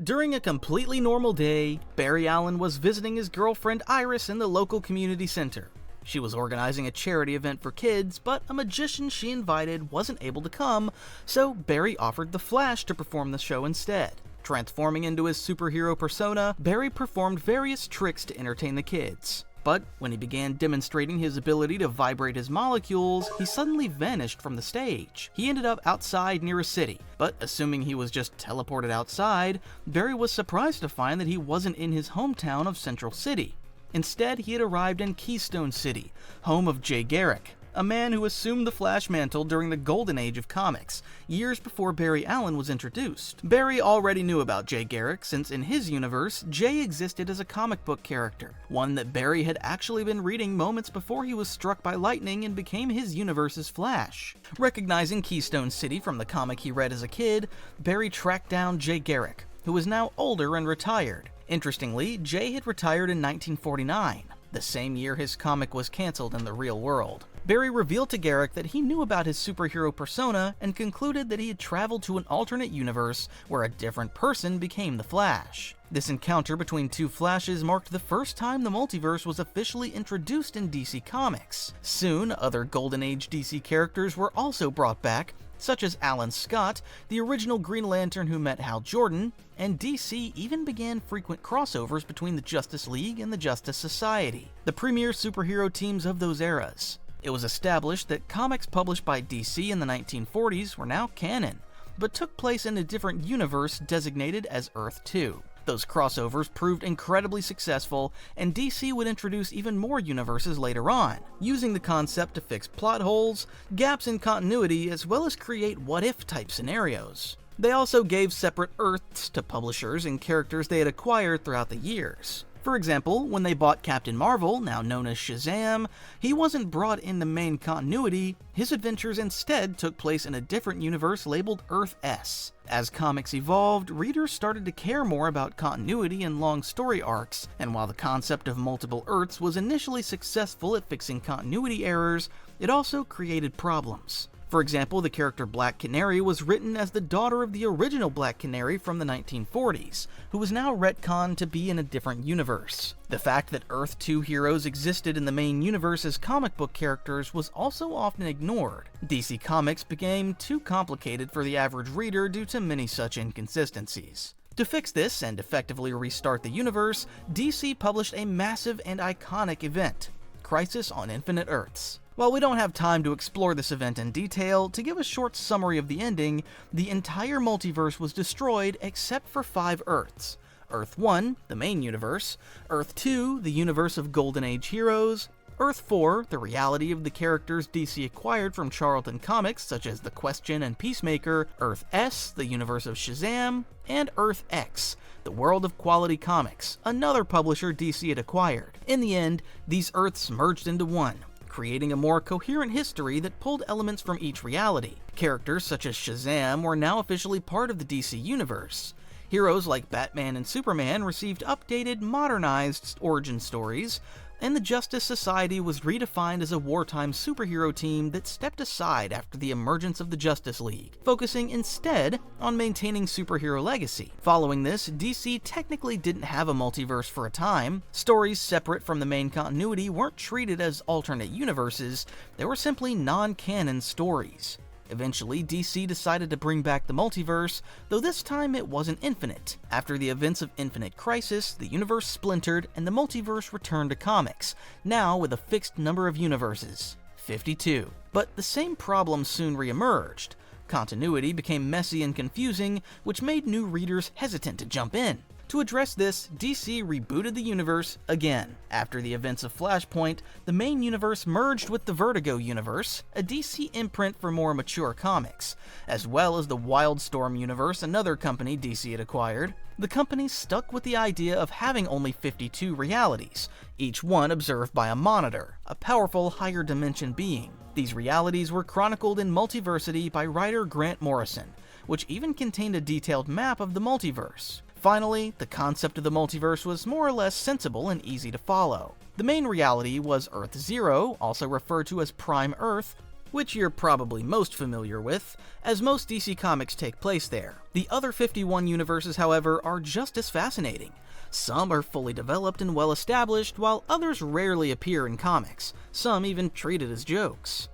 During a completely normal day, Barry Allen was visiting his girlfriend Iris in the local community center. She was organizing a charity event for kids, but a magician she invited wasn't able to come, so Barry offered the Flash to perform the show instead. Transforming into his superhero persona, Barry performed various tricks to entertain the kids. But when he began demonstrating his ability to vibrate his molecules, he suddenly vanished from the stage. He ended up outside near a city, but assuming he was just teleported outside, Barry was surprised to find that he wasn't in his hometown of Central City. Instead, he had arrived in Keystone City, home of Jay Garrick, a man who assumed the Flash mantle during the golden age of comics, years before Barry Allen was introduced. Barry already knew about Jay Garrick since in his universe, Jay existed as a comic book character, one that Barry had actually been reading moments before he was struck by lightning and became his universe's Flash. Recognizing Keystone City from the comic he read as a kid, Barry tracked down Jay Garrick, who was now older and retired. Interestingly, Jay had retired in 1949, the same year his comic was cancelled in the real world. Barry revealed to Garrick that he knew about his superhero persona and concluded that he had traveled to an alternate universe where a different person became the Flash. This encounter between two Flashes marked the first time the multiverse was officially introduced in DC Comics. Soon, other Golden Age DC characters were also brought back, such as Alan Scott, the original Green Lantern who met Hal Jordan, and DC even began frequent crossovers between the Justice League and the Justice Society, the premier superhero teams of those eras. It was established that comics published by DC in the 1940s were now canon, but took place in a different universe designated as Earth 2. Those crossovers proved incredibly successful, and DC would introduce even more universes later on, using the concept to fix plot holes, gaps in continuity, as well as create what-if type scenarios. They also gave separate Earths to publishers and characters they had acquired throughout the years. For example, when they bought Captain Marvel, now known as Shazam, he wasn't brought in the main continuity, his adventures instead took place in a different universe labeled Earth S. As comics evolved, readers started to care more about continuity and long story arcs, and while the concept of multiple Earths was initially successful at fixing continuity errors, it also created problems. For example, the character Black Canary was written as the daughter of the original Black Canary from the 1940s, who was now retconned to be in a different universe. The fact that Earth 2 heroes existed in the main universe as comic book characters was also often ignored. DC Comics became too complicated for the average reader due to many such inconsistencies. To fix this and effectively restart the universe, DC published a massive and iconic event, Crisis on Infinite Earths. While we don't have time to explore this event in detail, to give a short summary of the ending, the entire multiverse was destroyed except for 5 Earths. Earth 1, the main universe, Earth 2, the universe of Golden Age heroes, Earth 4, the reality of the characters DC acquired from Charlton Comics such as The Question and Peacemaker, Earth S, the universe of Shazam, and Earth X, the world of Quality Comics, another publisher DC had acquired. In the end, these Earths merged into one, creating a more coherent history that pulled elements from each reality. Characters such as Shazam were now officially part of the DC universe. Heroes like Batman and Superman received updated, modernized origin stories, and the Justice Society was redefined as a wartime superhero team that stepped aside after the emergence of the Justice League, focusing instead on maintaining superhero legacy. Following this, DC technically didn't have a multiverse for a time. Stories separate from the main continuity weren't treated as alternate universes, they were simply non-canon stories. Eventually, DC decided to bring back the multiverse, though this time it wasn't infinite. After the events of Infinite Crisis, the universe splintered and the multiverse returned to comics, now with a fixed number of universes, 52. But the same problem soon re-emerged. Continuity became messy and confusing, which made new readers hesitant to jump in. To address this, DC rebooted the universe again. After the events of Flashpoint, the main universe merged with the Vertigo universe, a DC imprint for more mature comics, as well as the Wildstorm universe, another company DC had acquired. The company stuck with the idea of having only 52 realities, each one observed by a monitor, a powerful higher dimension being. These realities were chronicled in Multiversity by writer Grant Morrison, which even contained a detailed map of the multiverse. Finally, the concept of the multiverse was more or less sensible and easy to follow. The main reality was Earth 0, also referred to as Prime Earth, which you're probably most familiar with, as most DC comics take place there. The other 51 universes, however, are just as fascinating. Some are fully developed and well established, while others rarely appear in comics, some even treated as jokes.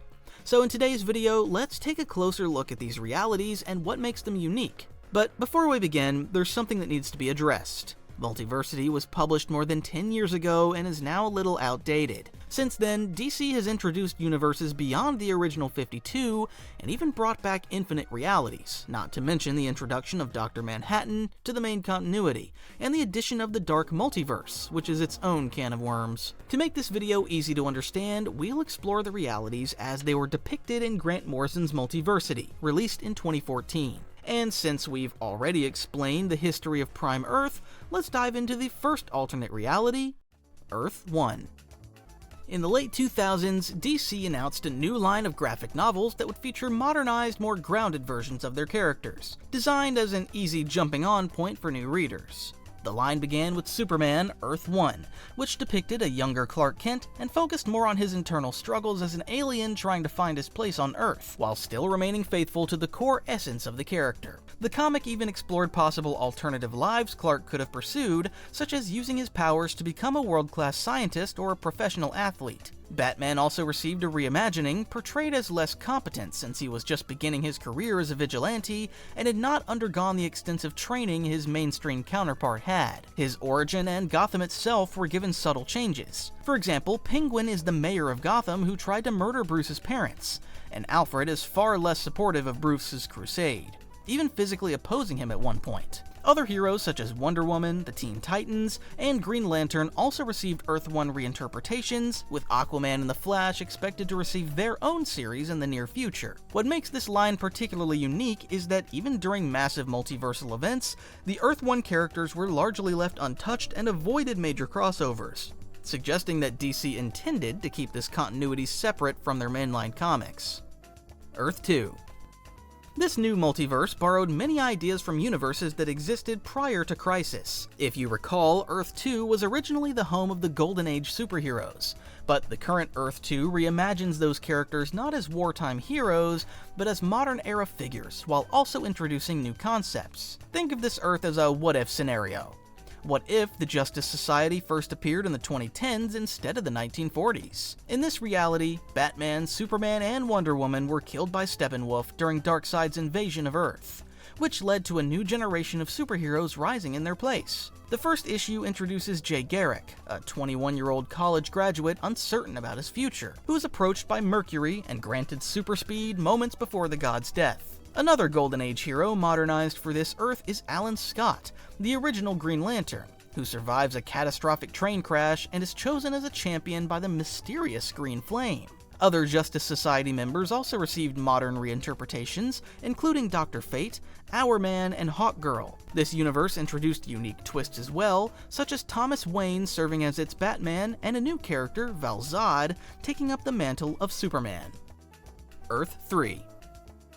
So in today's video, let's take a closer look at these realities and what makes them unique. But before we begin, there's something that needs to be addressed. Multiversity was published more than 10 years ago and is now a little outdated. Since then, DC has introduced universes beyond the original 52 and even brought back infinite realities, not to mention the introduction of Dr. Manhattan to the main continuity, and the addition of the Dark Multiverse, which is its own can of worms. To make this video easy to understand, we'll explore the realities as they were depicted in Grant Morrison's Multiversity, released in 2014. And since we've already explained the history of Prime Earth, let's dive into the first alternate reality, Earth 1. In the late 2000s, DC announced a new line of graphic novels that would feature modernized, more grounded versions of their characters, designed as an easy jumping-on point for new readers. The line began with Superman, Earth 1, which depicted a younger Clark Kent and focused more on his internal struggles as an alien trying to find his place on Earth, while still remaining faithful to the core essence of the character. The comic even explored possible alternative lives Clark could have pursued, such as using his powers to become a world-class scientist or a professional athlete. Batman also received a reimagining, portrayed as less competent since he was just beginning his career as a vigilante and had not undergone the extensive training his mainstream counterpart had. His origin and Gotham itself were given subtle changes. For example, Penguin is the mayor of Gotham who tried to murder Bruce's parents, and Alfred is far less supportive of Bruce's crusade, even physically opposing him at one point. Other heroes such as Wonder Woman, the Teen Titans, and Green Lantern also received Earth 1 reinterpretations, with Aquaman and the Flash expected to receive their own series in the near future. What makes this line particularly unique is that even during massive multiversal events, the Earth 1 characters were largely left untouched and avoided major crossovers, suggesting that DC intended to keep this continuity separate from their mainline comics. Earth 2. This new multiverse borrowed many ideas from universes that existed prior to Crisis. If you recall, Earth 2 was originally the home of the Golden Age superheroes, but the current Earth 2 reimagines those characters not as wartime heroes, but as modern-era figures, while also introducing new concepts. Think of this Earth as a what-if scenario. What if the Justice Society first appeared in the 2010s instead of the 1940s? In this reality, Batman, Superman, and Wonder Woman were killed by Steppenwolf during Darkseid's invasion of Earth, which led to a new generation of superheroes rising in their place. The first issue introduces Jay Garrick, a 21-year-old college graduate uncertain about his future, who is approached by Mercury and granted super speed moments before the god's death. Another Golden Age hero modernized for this Earth is Alan Scott, the original Green Lantern, who survives a catastrophic train crash and is chosen as a champion by the mysterious Green Flame. Other Justice Society members also received modern reinterpretations, including Dr. Fate, Hourman, and Hawkgirl. This universe introduced unique twists as well, such as Thomas Wayne serving as its Batman and a new character, Val-Zod, taking up the mantle of Superman. Earth 3.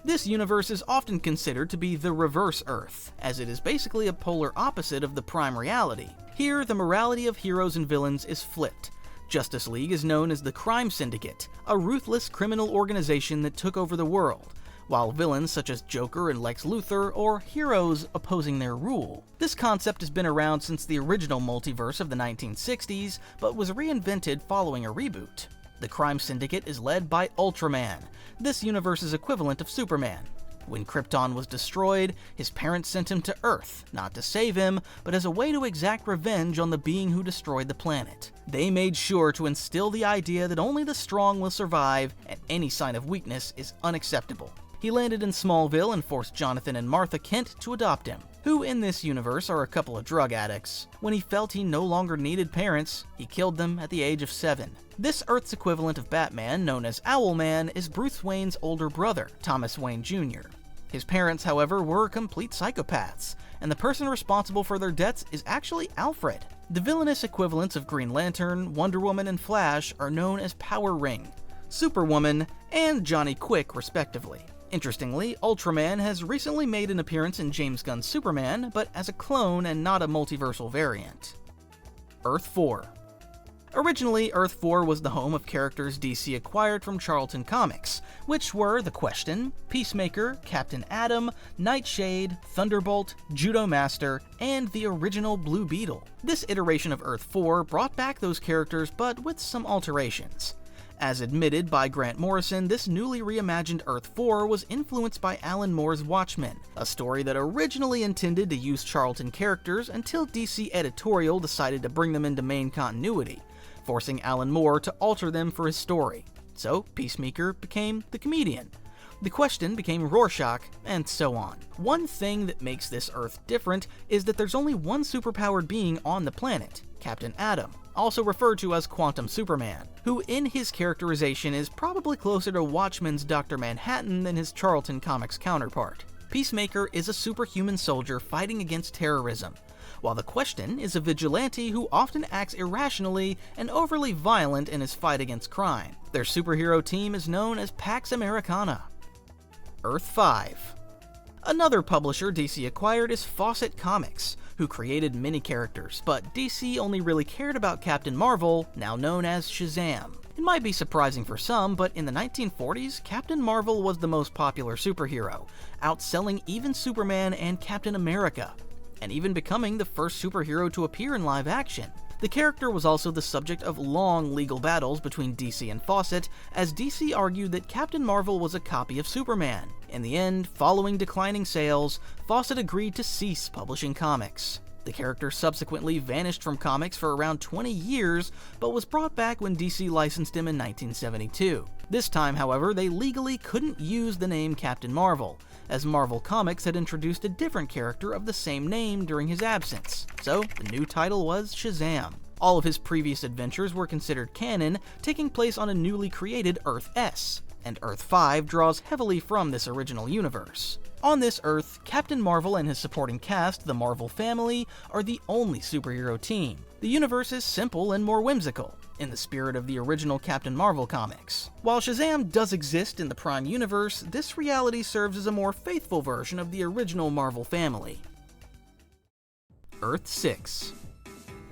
This universe is often considered to be the reverse Earth, as it is basically a polar opposite of the Prime reality. Here, the morality of heroes and villains is flipped. Justice League is known as the Crime Syndicate, a ruthless criminal organization that took over the world, while villains such as Joker and Lex Luthor are heroes opposing their rule. This concept has been around since the original multiverse of the 1960s, but was reinvented following a reboot. The Crime Syndicate is led by Ultraman, this universe's equivalent of Superman. When Krypton was destroyed, his parents sent him to Earth, not to save him, but as a way to exact revenge on the being who destroyed the planet. They made sure to instill the idea that only the strong will survive, and any sign of weakness is unacceptable. He landed in Smallville and forced Jonathan and Martha Kent to adopt him, who in this universe are a couple of drug addicts. When he felt he no longer needed parents, he killed them at the age of 7. This Earth's equivalent of Batman, known as Owlman, is Bruce Wayne's older brother, Thomas Wayne Jr. His parents, however, were complete psychopaths, and the person responsible for their deaths is actually Alfred. The villainous equivalents of Green Lantern, Wonder Woman, and Flash are known as Power Ring, Superwoman, and Johnny Quick, respectively. Interestingly, Ultraman has recently made an appearance in James Gunn's Superman, but as a clone and not a multiversal variant. Earth 4. Originally, Earth 4 was the home of characters DC acquired from Charlton Comics, which were The Question, Peacemaker, Captain Atom, Nightshade, Thunderbolt, Judo Master, and the original Blue Beetle. This iteration of Earth 4 brought back those characters, but with some alterations. As admitted by Grant Morrison, this newly reimagined Earth 4 was influenced by Alan Moore's Watchmen, a story that originally intended to use Charlton characters until DC editorial decided to bring them into main continuity, forcing Alan Moore to alter them for his story. So Peacemaker became the Comedian, The Question became Rorschach, and so on. One thing that makes this Earth different is that there's only one superpowered being on the planet, Captain Atom, also referred to as Quantum Superman, who in his characterization is probably closer to Watchmen's Dr. Manhattan than his Charlton Comics counterpart. Peacemaker is a superhuman soldier fighting against terrorism, while The Question is a vigilante who often acts irrationally and overly violent in his fight against crime. Their superhero team is known as Pax Americana. Earth 5. Another publisher DC acquired is Fawcett Comics, who created many characters, but DC only really cared about Captain Marvel, now known as Shazam. It might be surprising for some, but in the 1940s, Captain Marvel was the most popular superhero, outselling even Superman and Captain America, and even becoming the first superhero to appear in live action. The character was also the subject of long legal battles between DC and Fawcett, as DC argued that Captain Marvel was a copy of Superman. In the end, following declining sales, Fawcett agreed to cease publishing comics. The character subsequently vanished from comics for around 20 years, but was brought back when DC licensed him in 1972. This time, however, they legally couldn't use the name Captain Marvel, as Marvel Comics had introduced a different character of the same name during his absence, so the new title was Shazam. All of his previous adventures were considered canon, taking place on a newly created Earth S, and Earth 5 draws heavily from this original universe. On this Earth, Captain Marvel and his supporting cast, the Marvel family, are the only superhero team. The universe is simple and more whimsical, in the spirit of the original Captain Marvel comics. While Shazam does exist in the Prime Universe, this reality serves as a more faithful version of the original Marvel family. Earth 6.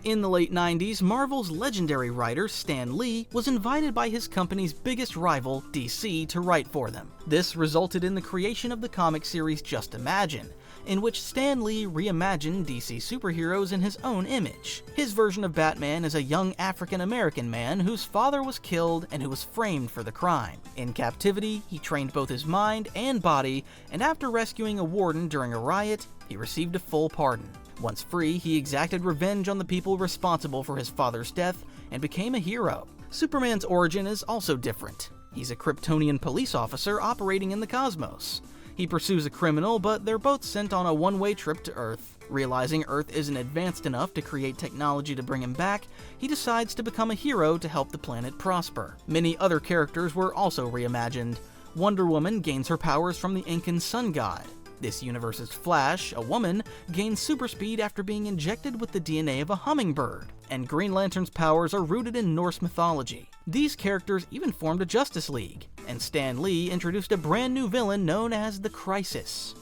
In the late 90s, Marvel's legendary writer Stan Lee was invited by his company's biggest rival, DC, to write for them. This resulted in the creation of the comic series Just Imagine, in which Stan Lee reimagined DC superheroes in his own image. His version of Batman is a young African-American man whose father was killed and who was framed for the crime. In captivity, he trained both his mind and body, and after rescuing a warden during a riot, he received a full pardon. Once free, he exacted revenge on the people responsible for his father's death and became a hero. Superman's origin is also different. He's a Kryptonian police officer operating in the cosmos. He pursues a criminal, but they're both sent on a one-way trip to Earth. Realizing Earth isn't advanced enough to create technology to bring him back, he decides to become a hero to help the planet prosper. Many other characters were also reimagined. Wonder Woman gains her powers from the Incan sun god. This universe's Flash, a woman, gains super speed after being injected with the DNA of a hummingbird, and Green Lantern's powers are rooted in Norse mythology. These characters even formed a Justice League, and Stan Lee introduced a brand new villain known as the Crisis.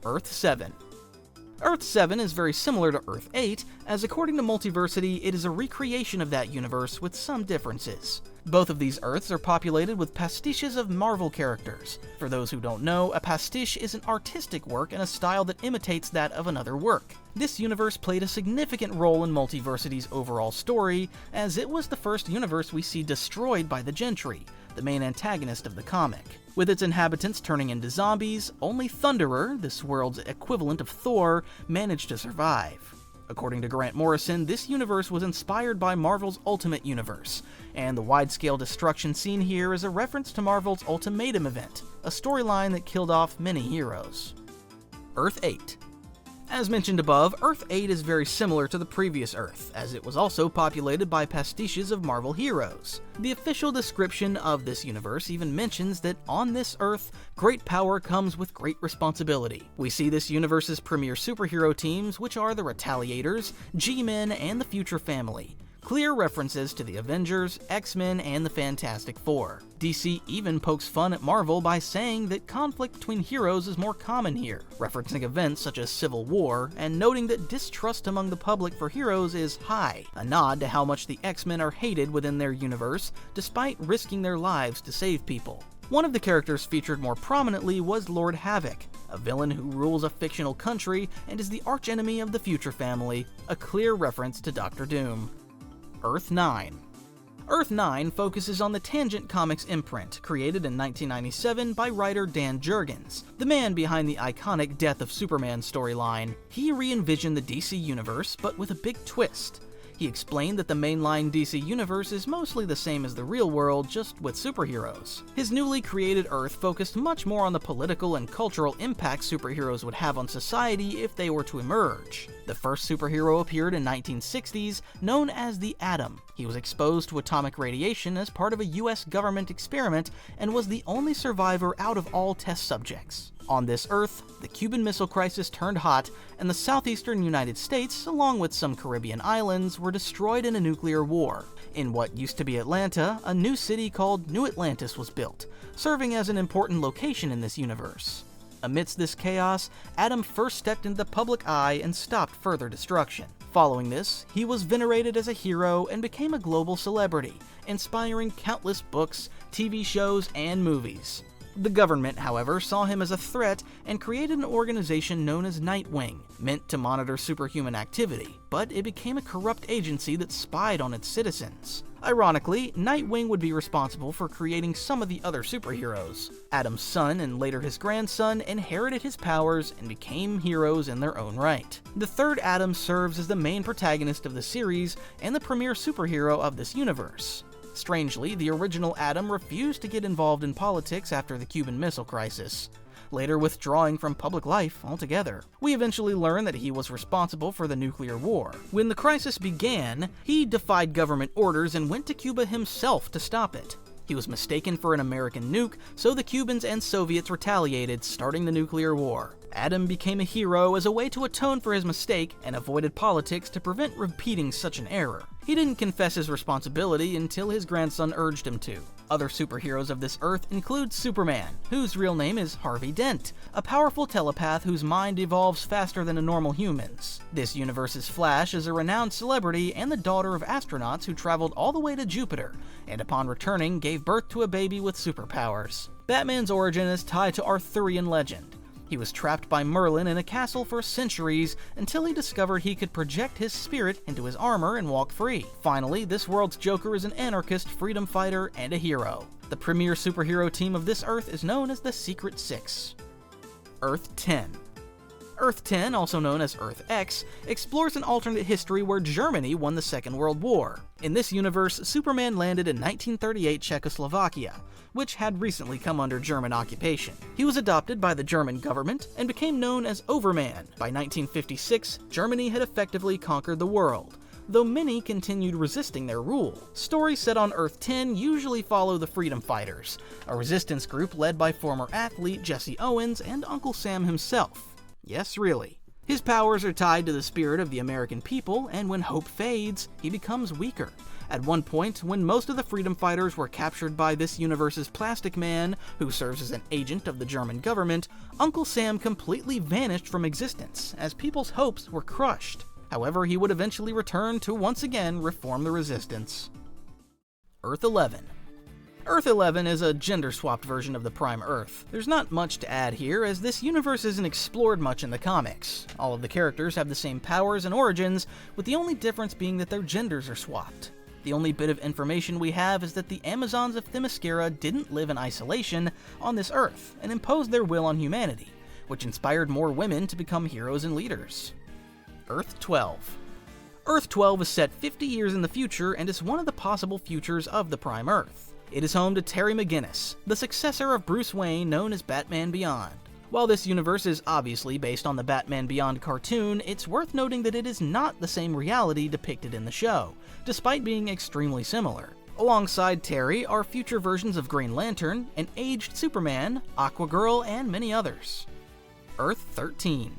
Earth 7. Earth 7 is very similar to Earth 8, as according to Multiversity, it is a recreation of that universe with some differences. Both of these Earths are populated with pastiches of Marvel characters. For those who don't know, a pastiche is an artistic work in a style that imitates that of another work. This universe played a significant role in Multiversity's overall story, as it was the first universe we see destroyed by the Gentry, the main antagonist of the comic. With its inhabitants turning into zombies, only Thunderer, this world's equivalent of Thor, managed to survive. According to Grant Morrison, this universe was inspired by Marvel's Ultimate Universe, and the wide-scale destruction seen here is a reference to Marvel's Ultimatum event, a storyline that killed off many heroes. Earth 8. As mentioned above, Earth 8 is very similar to the previous Earth, as it was also populated by pastiches of Marvel heroes. The official description of this universe even mentions that on this Earth, great power comes with great responsibility. We see this universe's premier superhero teams, which are the Retaliators, G-Men, and the Future Family. clear references to the Avengers, X-Men, and the Fantastic Four. DC even pokes fun at Marvel by saying that conflict between heroes is more common here, referencing events such as Civil War, and noting that distrust among the public for heroes is high, a nod to how much the X-Men are hated within their universe, despite risking their lives to save people. One of the characters featured more prominently was Lord Havoc, a villain who rules a fictional country and is the archenemy of the Future Family, a clear reference to Doctor Doom. Earth 9. Earth 9 focuses on the Tangent Comics imprint, created in 1997 by writer Dan Jurgens, the man behind the iconic Death of Superman storyline. He re-envisioned the DC universe, but with a big twist. He explained that the mainline DC universe is mostly the same as the real world, just with superheroes. His newly created Earth focused much more on the political and cultural impact superheroes would have on society if they were to emerge. The first superhero appeared in 1960s, known as the Atom. He was exposed to atomic radiation as part of a US government experiment and was the only survivor out of all test subjects. On this Earth, the Cuban Missile Crisis turned hot, and the southeastern United States, along with some Caribbean islands, were destroyed in a nuclear war. In what used to be Atlanta, a new city called New Atlantis was built, serving as an important location in this universe. Amidst this chaos, Atom first stepped into the public eye and stopped further destruction. Following this, he was venerated as a hero and became a global celebrity, inspiring countless books, TV shows, and movies. The government, however, saw him as a threat and created an organization known as Nightwing, meant to monitor superhuman activity, but it became a corrupt agency that spied on its citizens. Ironically, Nightwing would be responsible for creating some of the other superheroes. Atom's son and later his grandson inherited his powers and became heroes in their own right. The third Atom serves as the main protagonist of the series and the premier superhero of this universe. Strangely, the original Atom refused to get involved in politics after the Cuban Missile Crisis, later withdrawing from public life altogether. We eventually learn that he was responsible for the nuclear war. When the crisis began, he defied government orders and went to Cuba himself to stop it. He was mistaken for an American nuke, so the Cubans and Soviets retaliated, starting the nuclear war. Atom became a hero as a way to atone for his mistake and avoided politics to prevent repeating such an error. He didn't confess his responsibility until his grandson urged him to. Other superheroes of this Earth include Superman, whose real name is Harvey Dent, a powerful telepath whose mind evolves faster than a normal human's. This universe's Flash is a renowned celebrity and the daughter of astronauts who traveled all the way to Jupiter, and upon returning gave birth to a baby with superpowers. Batman's origin is tied to Arthurian legend. He was trapped by Merlin in a castle for centuries until he discovered he could project his spirit into his armor and walk free. Finally, this world's Joker is an anarchist, freedom fighter, and a hero. The premier superhero team of this Earth is known as the Secret Six. Earth 10. Earth 10, also known as Earth X, explores an alternate history where Germany won the Second World War. In this universe, Superman landed in 1938 Czechoslovakia, which had recently come under German occupation. He was adopted by the German government and became known as Overman. By 1956, Germany had effectively conquered the world, though many continued resisting their rule. Stories set on Earth 10 usually follow the Freedom Fighters, a resistance group led by former athlete Jesse Owens and Uncle Sam himself. Yes, really. His powers are tied to the spirit of the American people, and when hope fades, he becomes weaker. At one point, when most of the freedom fighters were captured by this universe's Plastic Man, who serves as an agent of the German government, Uncle Sam completely vanished from existence, as people's hopes were crushed. However, he would eventually return to once again reform the resistance. Earth 11. Earth 11 is a gender-swapped version of the Prime Earth. There's not much to add here, as this universe isn't explored much in the comics. All of the characters have the same powers and origins, with the only difference being that their genders are swapped. The only bit of information we have is that the Amazons of Themyscira didn't live in isolation on this Earth, and imposed their will on humanity, which inspired more women to become heroes and leaders. Earth 12. Earth 12 is set 50 years in the future and is one of the possible futures of the Prime Earth. It is home to Terry McGinnis, the successor of Bruce Wayne known as Batman Beyond. While this universe is obviously based on the Batman Beyond cartoon, it's worth noting that it is not the same reality depicted in the show, despite being extremely similar. Alongside Terry are future versions of Green Lantern, an aged Superman, Aquagirl, and many others. Earth 13.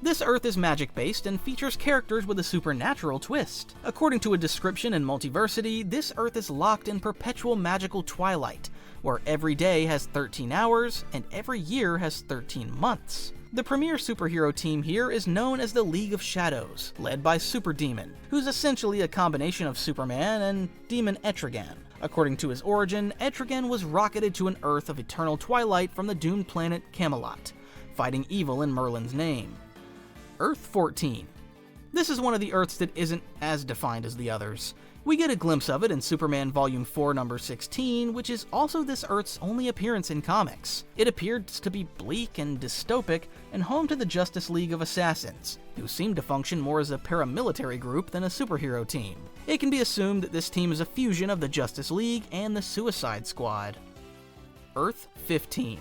This Earth is magic-based and features characters with a supernatural twist. According to a description in Multiversity, this Earth is locked in perpetual magical twilight, where every day has 13 hours and every year has 13 months. The premier superhero team here is known as the League of Shadows, led by Super Demon, who's essentially a combination of Superman and Demon Etrigan. According to his origin, Etrigan was rocketed to an Earth of eternal twilight from the doomed planet Camelot, fighting evil in Merlin's name. Earth 14. This is one of the Earths that isn't as defined as the others. We get a glimpse of it in Superman Volume 4, number 16, which is also this Earth's only appearance in comics. It appears to be bleak and dystopic, and home to the Justice League of Assassins, who seem to function more as a paramilitary group than a superhero team. It can be assumed that this team is a fusion of the Justice League and the Suicide Squad. Earth 15.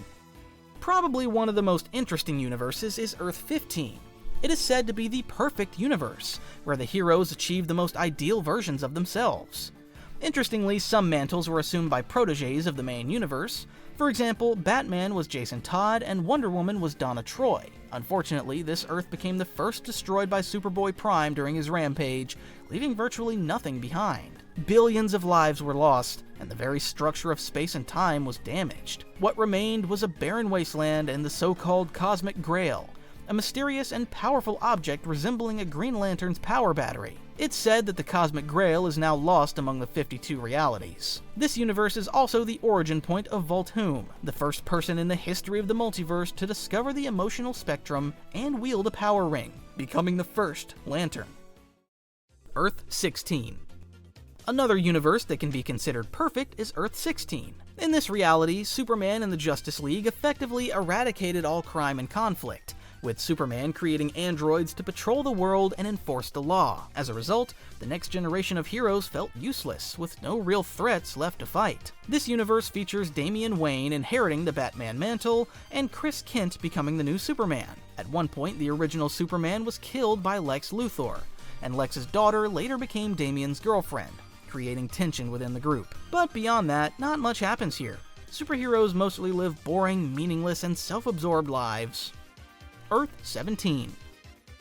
Probably one of the most interesting universes is Earth 15. It is said to be the perfect universe, where the heroes achieve the most ideal versions of themselves. Interestingly, some mantles were assumed by protégés of the main universe. For example, Batman was Jason Todd and Wonder Woman was Donna Troy. Unfortunately, this Earth became the first destroyed by Superboy Prime during his rampage, leaving virtually nothing behind. Billions of lives were lost, and the very structure of space and time was damaged. What remained was a barren wasteland and the so-called Cosmic Grail, a mysterious and powerful object resembling a Green Lantern's power battery. It's said that the Cosmic Grail is now lost among the 52 realities. This universe is also the origin point of Volthoom, the first person in the history of the multiverse to discover the emotional spectrum and wield a power ring, becoming the first Lantern. Earth 16. Another universe that can be considered perfect is Earth 16. In this reality, Superman and the Justice League effectively eradicated all crime and conflict, with Superman creating androids to patrol the world and enforce the law. As a result, the next generation of heroes felt useless, with no real threats left to fight. This universe features Damian Wayne inheriting the Batman mantle, and Chris Kent becoming the new Superman. At one point, the original Superman was killed by Lex Luthor, and Lex's daughter later became Damian's girlfriend, creating tension within the group. But beyond that, not much happens here. Superheroes mostly live boring, meaningless, and self-absorbed lives. Earth 17.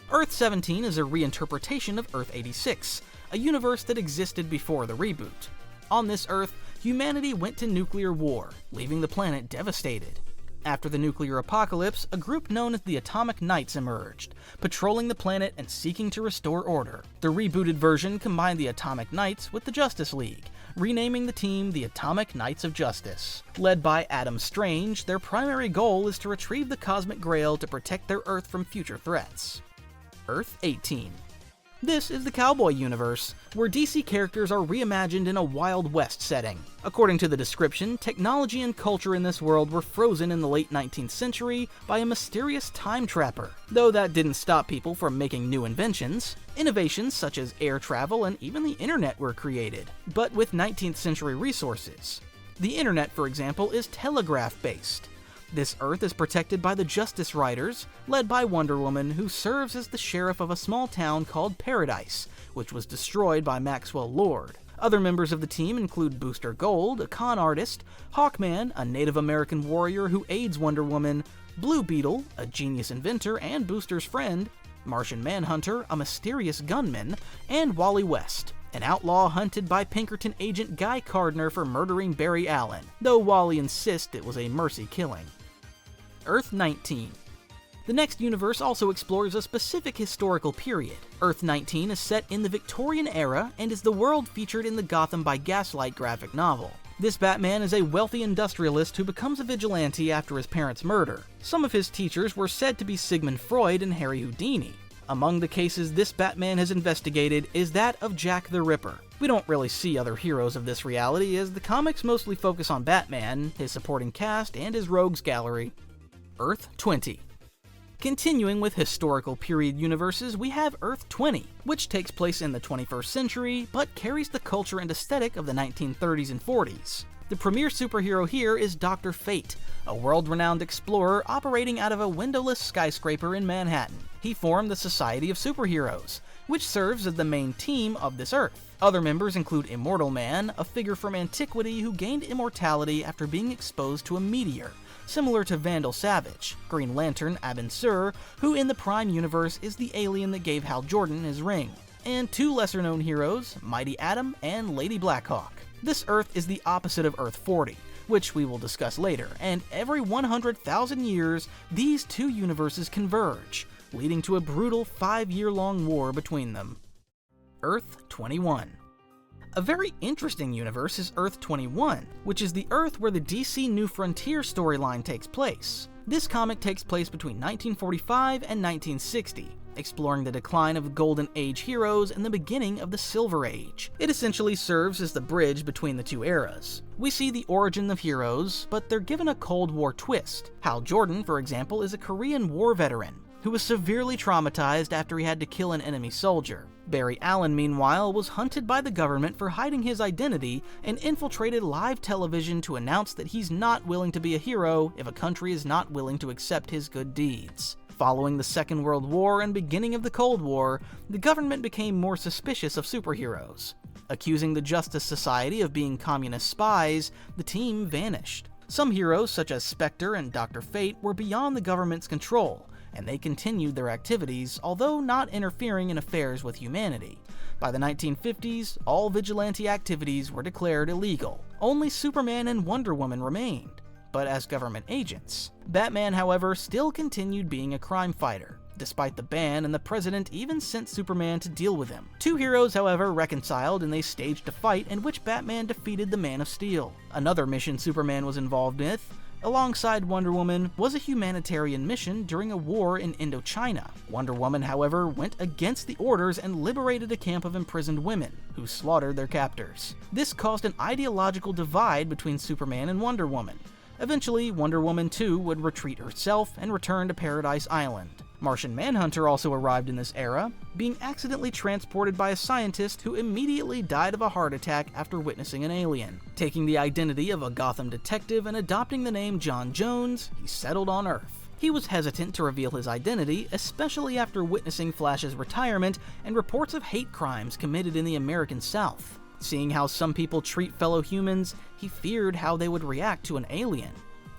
Earth 17 is a reinterpretation of Earth 86, a universe that existed before the reboot. On this Earth, humanity went to nuclear war, leaving the planet devastated. After the nuclear apocalypse, a group known as the Atomic Knights emerged, patrolling the planet and seeking to restore order. The rebooted version combined the Atomic Knights with the Justice League, renaming the team the Atomic Knights of Justice. Led by Adam Strange, their primary goal is to retrieve the Cosmic Grail to protect their Earth from future threats. Earth 18. This is the Cowboy universe, where DC characters are reimagined in a Wild West setting. According to the description, technology and culture in this world were frozen in the late 19th century by a mysterious time trapper. Though that didn't stop people from making new inventions. Innovations such as air travel and even the internet were created, but with 19th century resources. The internet, for example, is telegraph-based. This Earth is protected by the Justice Riders, led by Wonder Woman, who serves as the sheriff of a small town called Paradise, which was destroyed by Maxwell Lord. Other members of the team include Booster Gold, a con artist, Hawkman, a Native American warrior who aids Wonder Woman, Blue Beetle, a genius inventor and Booster's friend, Martian Manhunter, a mysterious gunman, and Wally West, an outlaw hunted by Pinkerton agent Guy Cardner for murdering Barry Allen, though Wally insists it was a mercy killing. Earth 19. The next universe also explores a specific historical period. Earth 19 is set in the Victorian era and is the world featured in the Gotham by Gaslight graphic novel. This Batman is a wealthy industrialist who becomes a vigilante after his parents' murder. Some of his teachers were said to be Sigmund Freud and Harry Houdini. Among the cases this Batman has investigated is that of Jack the Ripper. We don't really see other heroes of this reality, as the comics mostly focus on Batman, his supporting cast, and his rogues gallery. Earth 20. Continuing with historical period universes, we have Earth 20, which takes place in the 21st century, but carries the culture and aesthetic of the 1930s and 40s. The premier superhero here is Dr. Fate, a world-renowned explorer operating out of a windowless skyscraper in Manhattan. He formed the Society of Superheroes, which serves as the main team of this Earth. Other members include Immortal Man, a figure from antiquity who gained immortality after being exposed to a meteor, similar to Vandal Savage, Green Lantern Abin Sur, who in the Prime universe is the alien that gave Hal Jordan his ring, and two lesser-known heroes, Mighty Atom and Lady Blackhawk. This Earth is the opposite of Earth 40, which we will discuss later, and every 100,000 years, these two universes converge, leading to a brutal 5-year-long war between them. Earth 21. A very interesting universe is Earth 21, which is the Earth where the DC New Frontier storyline takes place. This comic takes place between 1945 and 1960, exploring the decline of Golden Age heroes and the beginning of the Silver Age. It essentially serves as the bridge between the two eras. We see the origin of heroes, but they're given a Cold War twist. Hal Jordan, for example, is a Korean War veteran who was severely traumatized after he had to kill an enemy soldier. Barry Allen, meanwhile, was hunted by the government for hiding his identity and infiltrated live television to announce that he's not willing to be a hero if a country is not willing to accept his good deeds. Following the Second World War and beginning of the Cold War, the government became more suspicious of superheroes. Accusing the Justice Society of being communist spies, the team vanished. Some heroes, such as Spectre and Dr. Fate, were beyond the government's control, and they continued their activities, although not interfering in affairs with humanity. By the 1950s, all vigilante activities were declared illegal. Only Superman and Wonder Woman remained, but as government agents. Batman, however, still continued being a crime fighter, despite the ban, and the president even sent Superman to deal with him. Two heroes, however, reconciled and they staged a fight in which Batman defeated the Man of Steel. Another mission Superman was involved with, alongside Wonder Woman, was a humanitarian mission during a war in Indochina. Wonder Woman, however, went against the orders and liberated a camp of imprisoned women, who slaughtered their captors. This caused an ideological divide between Superman and Wonder Woman. Eventually, Wonder Woman 2 would retreat herself and return to Paradise Island. Martian Manhunter also arrived in this era, being accidentally transported by a scientist who immediately died of a heart attack after witnessing an alien. Taking the identity of a Gotham detective and adopting the name John Jones, he settled on Earth. He was hesitant to reveal his identity, especially after witnessing Flash's retirement and reports of hate crimes committed in the American South. Seeing how some people treat fellow humans, he feared how they would react to an alien.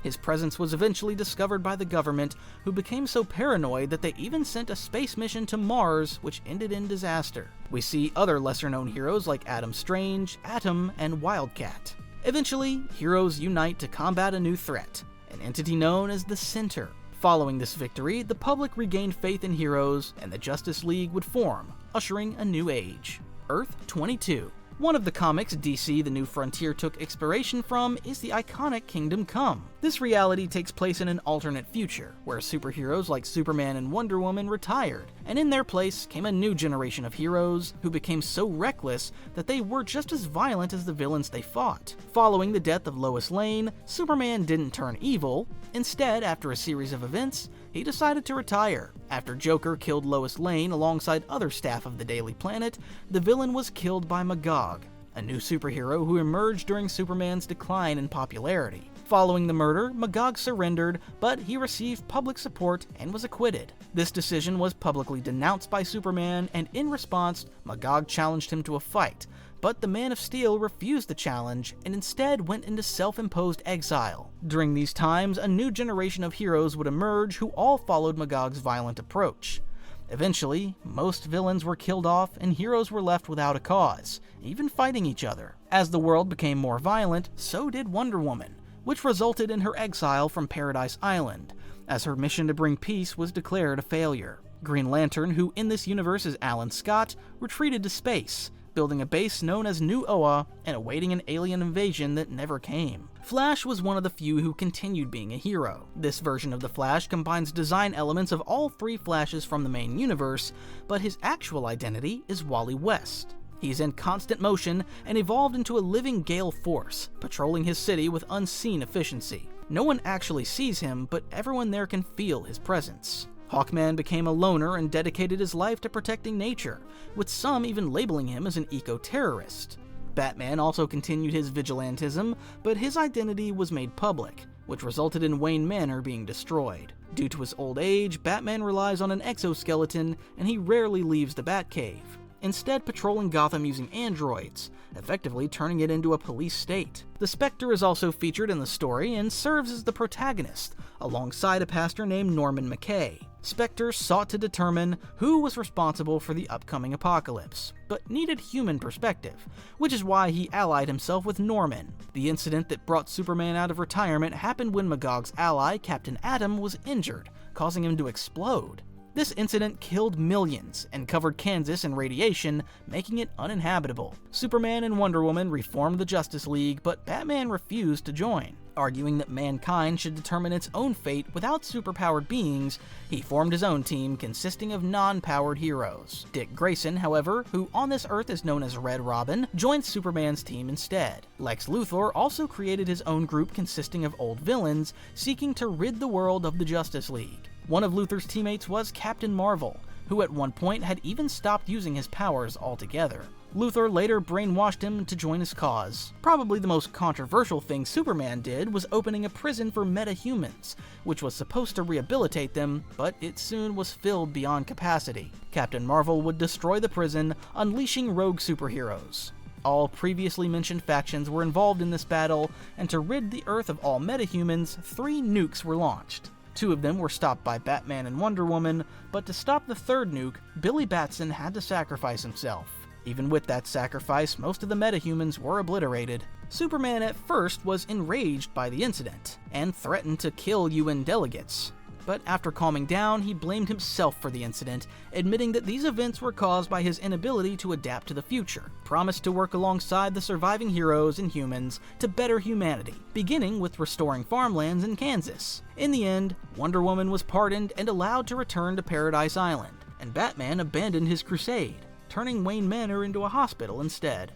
His presence was eventually discovered by the government, who became so paranoid that they even sent a space mission to Mars, which ended in disaster. We see other lesser-known heroes like Adam Strange, Atom, and Wildcat. Eventually, heroes unite to combat a new threat, an entity known as the Center. Following this victory, the public regained faith in heroes, and the Justice League would form, ushering a new age. Earth 22. One of the comics DC The New Frontier took inspiration from is the iconic Kingdom Come. This reality takes place in an alternate future, where superheroes like Superman and Wonder Woman retired, and in their place came a new generation of heroes who became so reckless that they were just as violent as the villains they fought. Following the death of Lois Lane, Superman didn't turn evil. Instead, after a series of events, he decided to retire. After Joker killed Lois Lane alongside other staff of the Daily Planet, the villain was killed by Magog, a new superhero who emerged during Superman's decline in popularity. Following the murder, Magog surrendered, but he received public support and was acquitted. This decision was publicly denounced by Superman, and in response, Magog challenged him to a fight, but the Man of Steel refused the challenge and instead went into self-imposed exile. During these times, a new generation of heroes would emerge who all followed Magog's violent approach. Eventually, most villains were killed off and heroes were left without a cause, even fighting each other. As the world became more violent, so did Wonder Woman, which resulted in her exile from Paradise Island, as her mission to bring peace was declared a failure. Green Lantern, who in this universe is Alan Scott, retreated to space, building a base known as New Oa and awaiting an alien invasion that never came. Flash was one of the few who continued being a hero. This version of the Flash combines design elements of all three Flashes from the main universe, but his actual identity is Wally West. He's in constant motion and evolved into a living gale force, patrolling his city with unseen efficiency. No one actually sees him, but everyone there can feel his presence. Hawkman became a loner and dedicated his life to protecting nature, with some even labeling him as an eco-terrorist. Batman also continued his vigilantism, but his identity was made public, which resulted in Wayne Manor being destroyed. Due to his old age, Batman relies on an exoskeleton, and he rarely leaves the Batcave. instead patrolling Gotham using androids, effectively turning it into a police state. The Spectre is also featured in the story and serves as the protagonist, alongside a pastor named Norman McKay. Spectre sought to determine who was responsible for the upcoming apocalypse, but needed human perspective, which is why he allied himself with Norman. The incident that brought Superman out of retirement happened when Magog's ally, Captain Atom, was injured, causing him to explode. This incident killed millions and covered Kansas in radiation, making it uninhabitable. Superman and Wonder Woman reformed the Justice League, but Batman refused to join. Arguing that mankind should determine its own fate without superpowered beings, he formed his own team consisting of non-powered heroes. Dick Grayson, however, who on this Earth is known as Red Robin, joined Superman's team instead. Lex Luthor also created his own group consisting of old villains, seeking to rid the world of the Justice League. One of Luthor's teammates was Captain Marvel, who at one point had even stopped using his powers altogether. Luthor later brainwashed him to join his cause. Probably the most controversial thing Superman did was opening a prison for metahumans, which was supposed to rehabilitate them, but it soon was filled beyond capacity. Captain Marvel would destroy the prison, unleashing rogue superheroes. All previously mentioned factions were involved in this battle, and to rid the Earth of all metahumans, 3 nukes were launched. 2 of them were stopped by Batman and Wonder Woman, but to stop the 3rd nuke, Billy Batson had to sacrifice himself. Even with that sacrifice, most of the metahumans were obliterated. Superman at first was enraged by the incident, and threatened to kill UN delegates. But after calming down, he blamed himself for the incident, admitting that these events were caused by his inability to adapt to the future, promised to work alongside the surviving heroes and humans to better humanity, beginning with restoring farmlands in Kansas. In the end, Wonder Woman was pardoned and allowed to return to Paradise Island, and Batman abandoned his crusade, turning Wayne Manor into a hospital instead.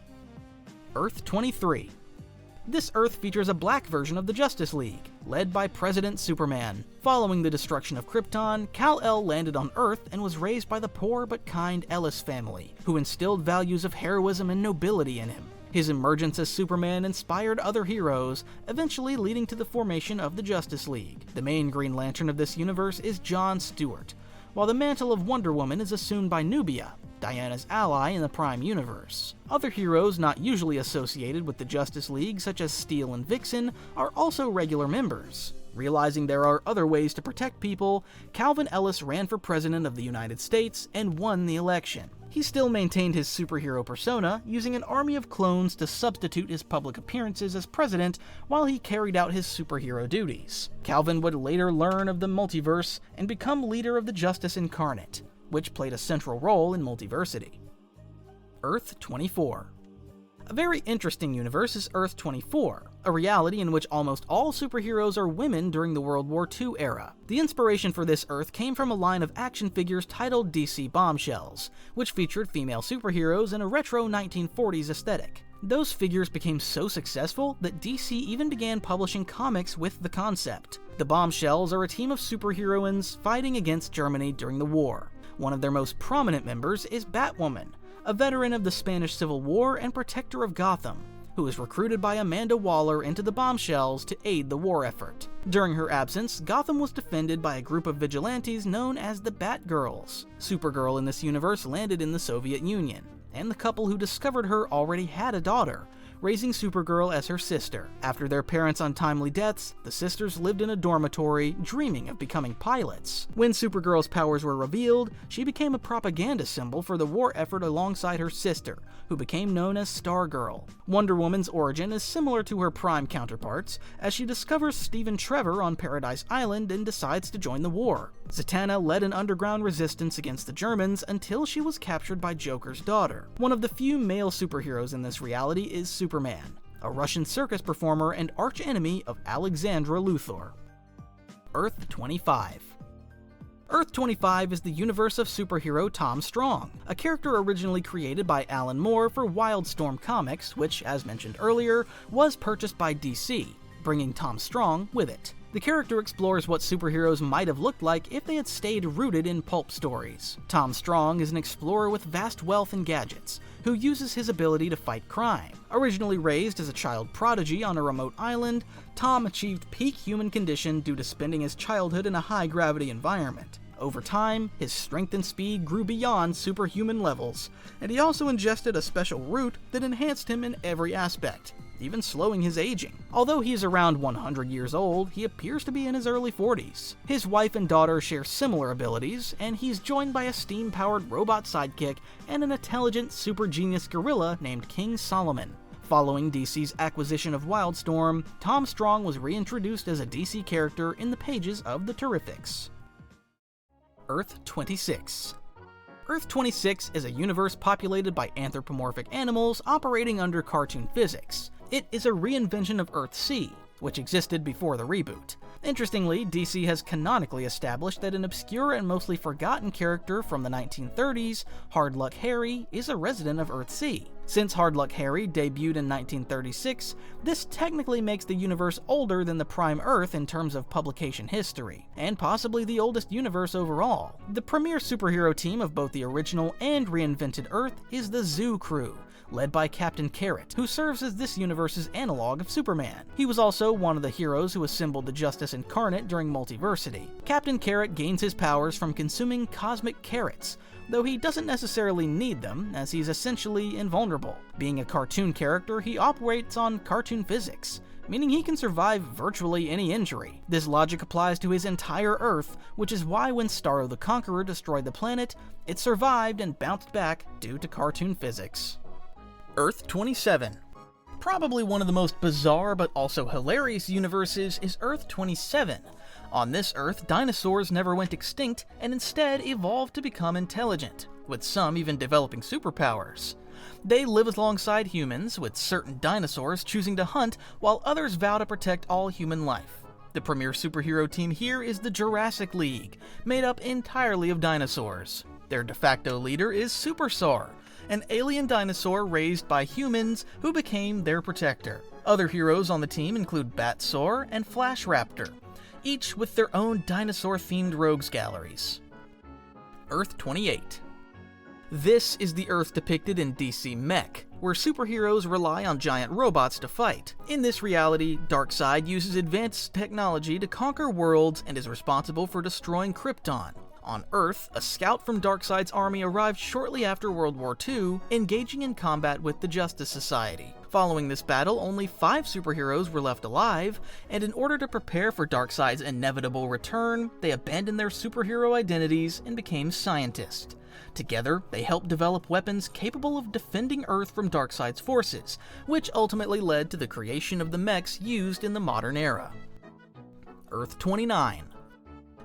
Earth 23. This Earth features a black version of the Justice League, led by President Superman. Following the destruction of Krypton, Kal-El landed on Earth and was raised by the poor but kind Ellis family, who instilled values of heroism and nobility in him. His emergence as Superman inspired other heroes, eventually leading to the formation of the Justice League. The main Green Lantern of this universe is John Stewart, while the mantle of Wonder Woman is assumed by Nubia, Diana's ally in the Prime Universe. Other heroes not usually associated with the Justice League, such as Steel and Vixen, are also regular members. Realizing there are other ways to protect people, Calvin Ellis ran for President of the United States and won the election. He still maintained his superhero persona, using an army of clones to substitute his public appearances as president while he carried out his superhero duties. Calvin would later learn of the multiverse and become leader of the Justice Incarnate, which played a central role in Multiversity. Earth 24. A very interesting universe is Earth 24, a reality in which almost all superheroes are women during the World War II era. The inspiration for this Earth came from a line of action figures titled DC Bombshells, which featured female superheroes in a retro 1940s aesthetic. Those figures became so successful that DC even began publishing comics with the concept. The Bombshells are a team of superheroines fighting against Germany during the war. One of their most prominent members is Batwoman, a veteran of the Spanish Civil War and protector of Gotham, who is recruited by Amanda Waller into the Bombshells to aid the war effort. During her absence, Gotham was defended by a group of vigilantes known as the Batgirls. Supergirl in this universe landed in the Soviet Union, and the couple who discovered her already had a daughter, raising Supergirl as her sister. After their parents' untimely deaths, the sisters lived in a dormitory, dreaming of becoming pilots. When Supergirl's powers were revealed, she became a propaganda symbol for the war effort alongside her sister, who became known as Stargirl. Wonder Woman's origin is similar to her Prime counterparts, as she discovers Stephen Trevor on Paradise Island and decides to join the war. Zatanna led an underground resistance against the Germans until she was captured by Joker's daughter. One of the few male superheroes in this reality is Superman, a Russian circus performer and archenemy of Alexandra Luthor. Earth 25. Earth 25 is the universe of superhero Tom Strong, a character originally created by Alan Moore for Wildstorm Comics, which, as mentioned earlier, was purchased by DC, bringing Tom Strong with it. The character explores what superheroes might have looked like if they had stayed rooted in pulp stories. Tom Strong is an explorer with vast wealth and gadgets, who uses his ability to fight crime. Originally raised as a child prodigy on a remote island, Tom achieved peak human condition due to spending his childhood in a high-gravity environment. Over time, his strength and speed grew beyond superhuman levels, and he also ingested a special root that enhanced him in every aspect, even slowing his aging. Although he is around 100 years old, he appears to be in his early 40s. His wife and daughter share similar abilities, and he's joined by a steam-powered robot sidekick and an intelligent super genius gorilla named King Solomon. Following DC's acquisition of Wildstorm, Tom Strong was reintroduced as a DC character in the pages of the Terrifics. Earth 26. Earth 26 is a universe populated by anthropomorphic animals operating under cartoon physics. It is a reinvention of Earth-C, which existed before the reboot. Interestingly, DC has canonically established that an obscure and mostly forgotten character from the 1930s, Hard Luck Harry, is a resident of Earth-C. Since Hard Luck Harry debuted in 1936, this technically makes the universe older than the Prime Earth in terms of publication history, and possibly the oldest universe overall. The premier superhero team of both the original and reinvented Earth is the Zoo Crew, led by Captain Carrot, who serves as this universe's analog of Superman. He was also one of the heroes who assembled the Justice Incarnate during Multiversity. Captain Carrot gains his powers from consuming cosmic carrots, though he doesn't necessarily need them, as he's essentially invulnerable. Being a cartoon character, he operates on cartoon physics, meaning he can survive virtually any injury. This logic applies to his entire Earth, which is why when Starro the Conqueror destroyed the planet, it survived and bounced back due to cartoon physics. Earth 27. Probably one of the most bizarre but also hilarious universes is Earth 27. On this Earth, dinosaurs never went extinct and instead evolved to become intelligent, with some even developing superpowers. They live alongside humans, with certain dinosaurs choosing to hunt while others vow to protect all human life. The premier superhero team here is the Jurassic League, made up entirely of dinosaurs. Their de facto leader is Supersaur, an alien dinosaur raised by humans who became their protector. Other heroes on the team include Batsaur and Flash Raptor, each with their own dinosaur-themed rogues galleries. Earth 28. This is the Earth depicted in DC Mech, where superheroes rely on giant robots to fight. In this reality, Darkseid uses advanced technology to conquer worlds and is responsible for destroying Krypton. On Earth, a scout from Darkseid's army arrived shortly after World War II, engaging in combat with the Justice Society. Following this battle, only 5 superheroes were left alive, and in order to prepare for Darkseid's inevitable return, they abandoned their superhero identities and became scientists. Together, they helped develop weapons capable of defending Earth from Darkseid's forces, which ultimately led to the creation of the mechs used in the modern era. Earth 29.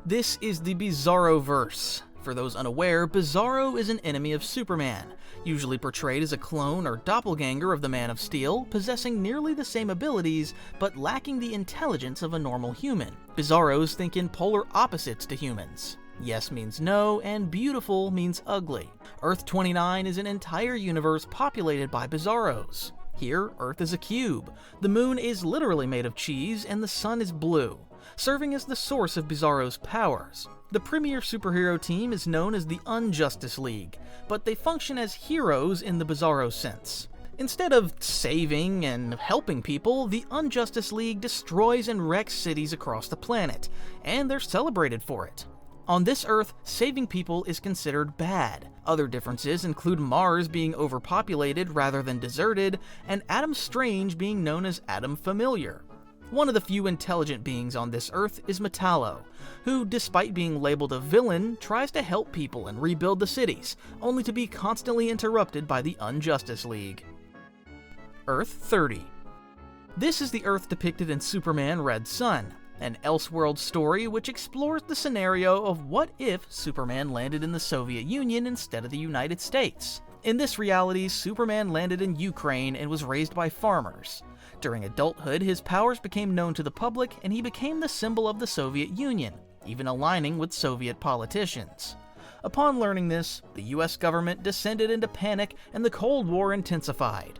This is the Bizarroverse. For those unaware, Bizarro is an enemy of Superman, usually portrayed as a clone or doppelganger of the Man of Steel, possessing nearly the same abilities, but lacking the intelligence of a normal human. Bizarros think in polar opposites to humans. Yes means no, and beautiful means ugly. Earth 29 is an entire universe populated by Bizarros. Here, Earth is a cube, the moon is literally made of cheese, and the sun is blue, serving as the source of Bizarro's powers. The premier superhero team is known as the Unjustice League, but they function as heroes in the Bizarro sense. Instead of saving and helping people, the Unjustice League destroys and wrecks cities across the planet, and they're celebrated for it. On this Earth, saving people is considered bad. Other differences include Mars being overpopulated rather than deserted, and Adam Strange being known as Adam Familiar. One of the few intelligent beings on this Earth is Metallo, who, despite being labeled a villain, tries to help people and rebuild the cities, only to be constantly interrupted by the Unjustice League. Earth 30. This is the Earth depicted in Superman Red Son, an Elseworld story which explores the scenario of what if Superman landed in the Soviet Union instead of the United States. In this reality, Superman landed in Ukraine and was raised by farmers. During adulthood, his powers became known to the public and he became the symbol of the Soviet Union, even aligning with Soviet politicians. Upon learning this, the US government descended into panic and the Cold War intensified.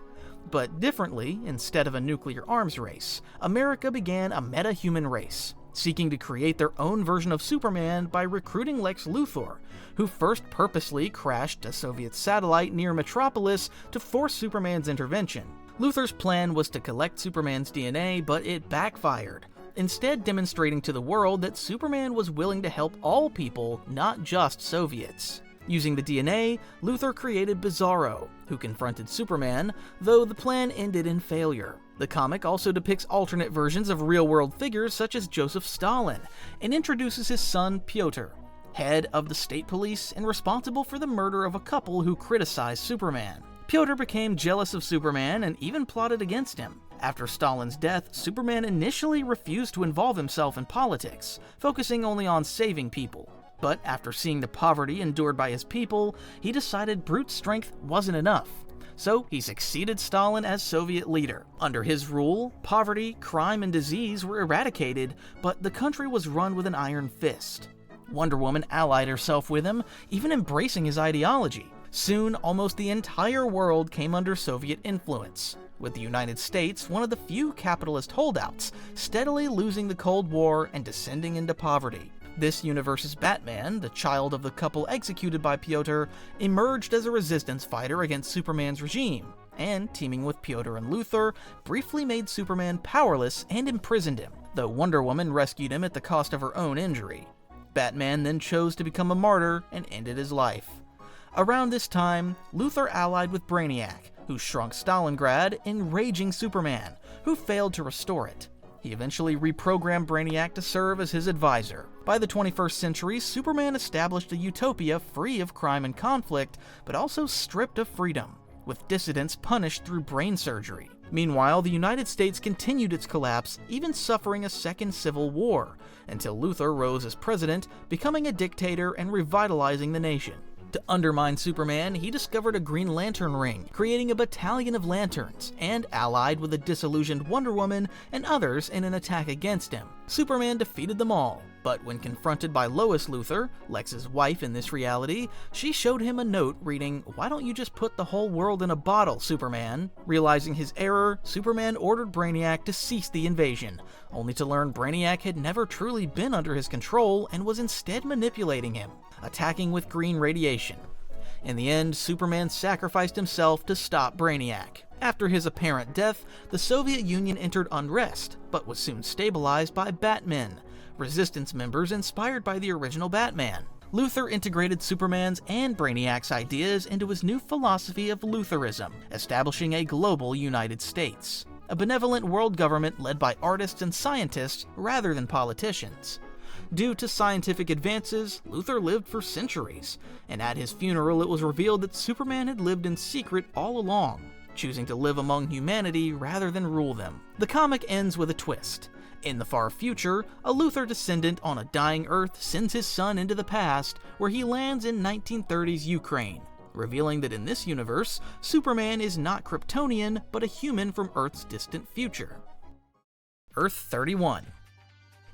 But differently, instead of a nuclear arms race, America began a meta-human race, seeking to create their own version of Superman by recruiting Lex Luthor, who first purposely crashed a Soviet satellite near Metropolis to force Superman's intervention. Luthor's plan was to collect Superman's DNA, but it backfired. instead demonstrating to the world that Superman was willing to help all people, not just Soviets. Using the DNA, Luthor created Bizarro, who confronted Superman, though the plan ended in failure. The comic also depicts alternate versions of real-world figures such as Joseph Stalin, and introduces his son Pyotr, head of the state police and responsible for the murder of a couple who criticized Superman. Pyotr became jealous of Superman and even plotted against him. After Stalin's death, Superman initially refused to involve himself in politics, focusing only on saving people. But after seeing the poverty endured by his people, he decided brute strength wasn't enough. So he succeeded Stalin as Soviet leader. Under his rule, poverty, crime, and disease were eradicated, but the country was run with an iron fist. Wonder Woman allied herself with him, even embracing his ideology. Soon, almost the entire world came under Soviet influence, with the United States one of the few capitalist holdouts, steadily losing the Cold War and descending into poverty. This universe's Batman, the child of the couple executed by Pyotr, emerged as a resistance fighter against Superman's regime, and teaming with Pyotr and Luthor, briefly made Superman powerless and imprisoned him, though Wonder Woman rescued him at the cost of her own injury. Batman then chose to become a martyr and ended his life. Around this time, Luthor allied with Brainiac, who shrunk Stalingrad, enraging Superman, who failed to restore it. He eventually reprogrammed Brainiac to serve as his advisor. By the 21st century, Superman established a utopia free of crime and conflict, but also stripped of freedom, with dissidents punished through brain surgery. Meanwhile, the United States continued its collapse, even suffering a second civil war, until Luthor rose as president, becoming a dictator and revitalizing the nation. To undermine Superman, he discovered a Green Lantern ring, creating a battalion of lanterns, and allied with a disillusioned Wonder Woman and others in an attack against him. Superman defeated them all, but when confronted by Lois Luthor, Lex's wife in this reality, she showed him a note reading, "Why don't you just put the whole world in a bottle, Superman?" Realizing his error, Superman ordered Brainiac to cease the invasion, only to learn Brainiac had never truly been under his control and was instead manipulating him, attacking with green radiation. In the end, Superman sacrificed himself to stop Brainiac. After his apparent death, the Soviet Union entered unrest, but was soon stabilized by Batmen, resistance members inspired by the original Batman. Luthor integrated Superman's and Brainiac's ideas into his new philosophy of Luthorism, establishing a global United States, a benevolent world government led by artists and scientists rather than politicians. Due to scientific advances, Luthor lived for centuries, and at his funeral it was revealed that Superman had lived in secret all along, choosing to live among humanity rather than rule them. The comic ends with a twist. In the far future, a Luthor descendant on a dying Earth sends his son into the past, where he lands in 1930s Ukraine, revealing that in this universe, Superman is not Kryptonian, but a human from Earth's distant future. Earth 31.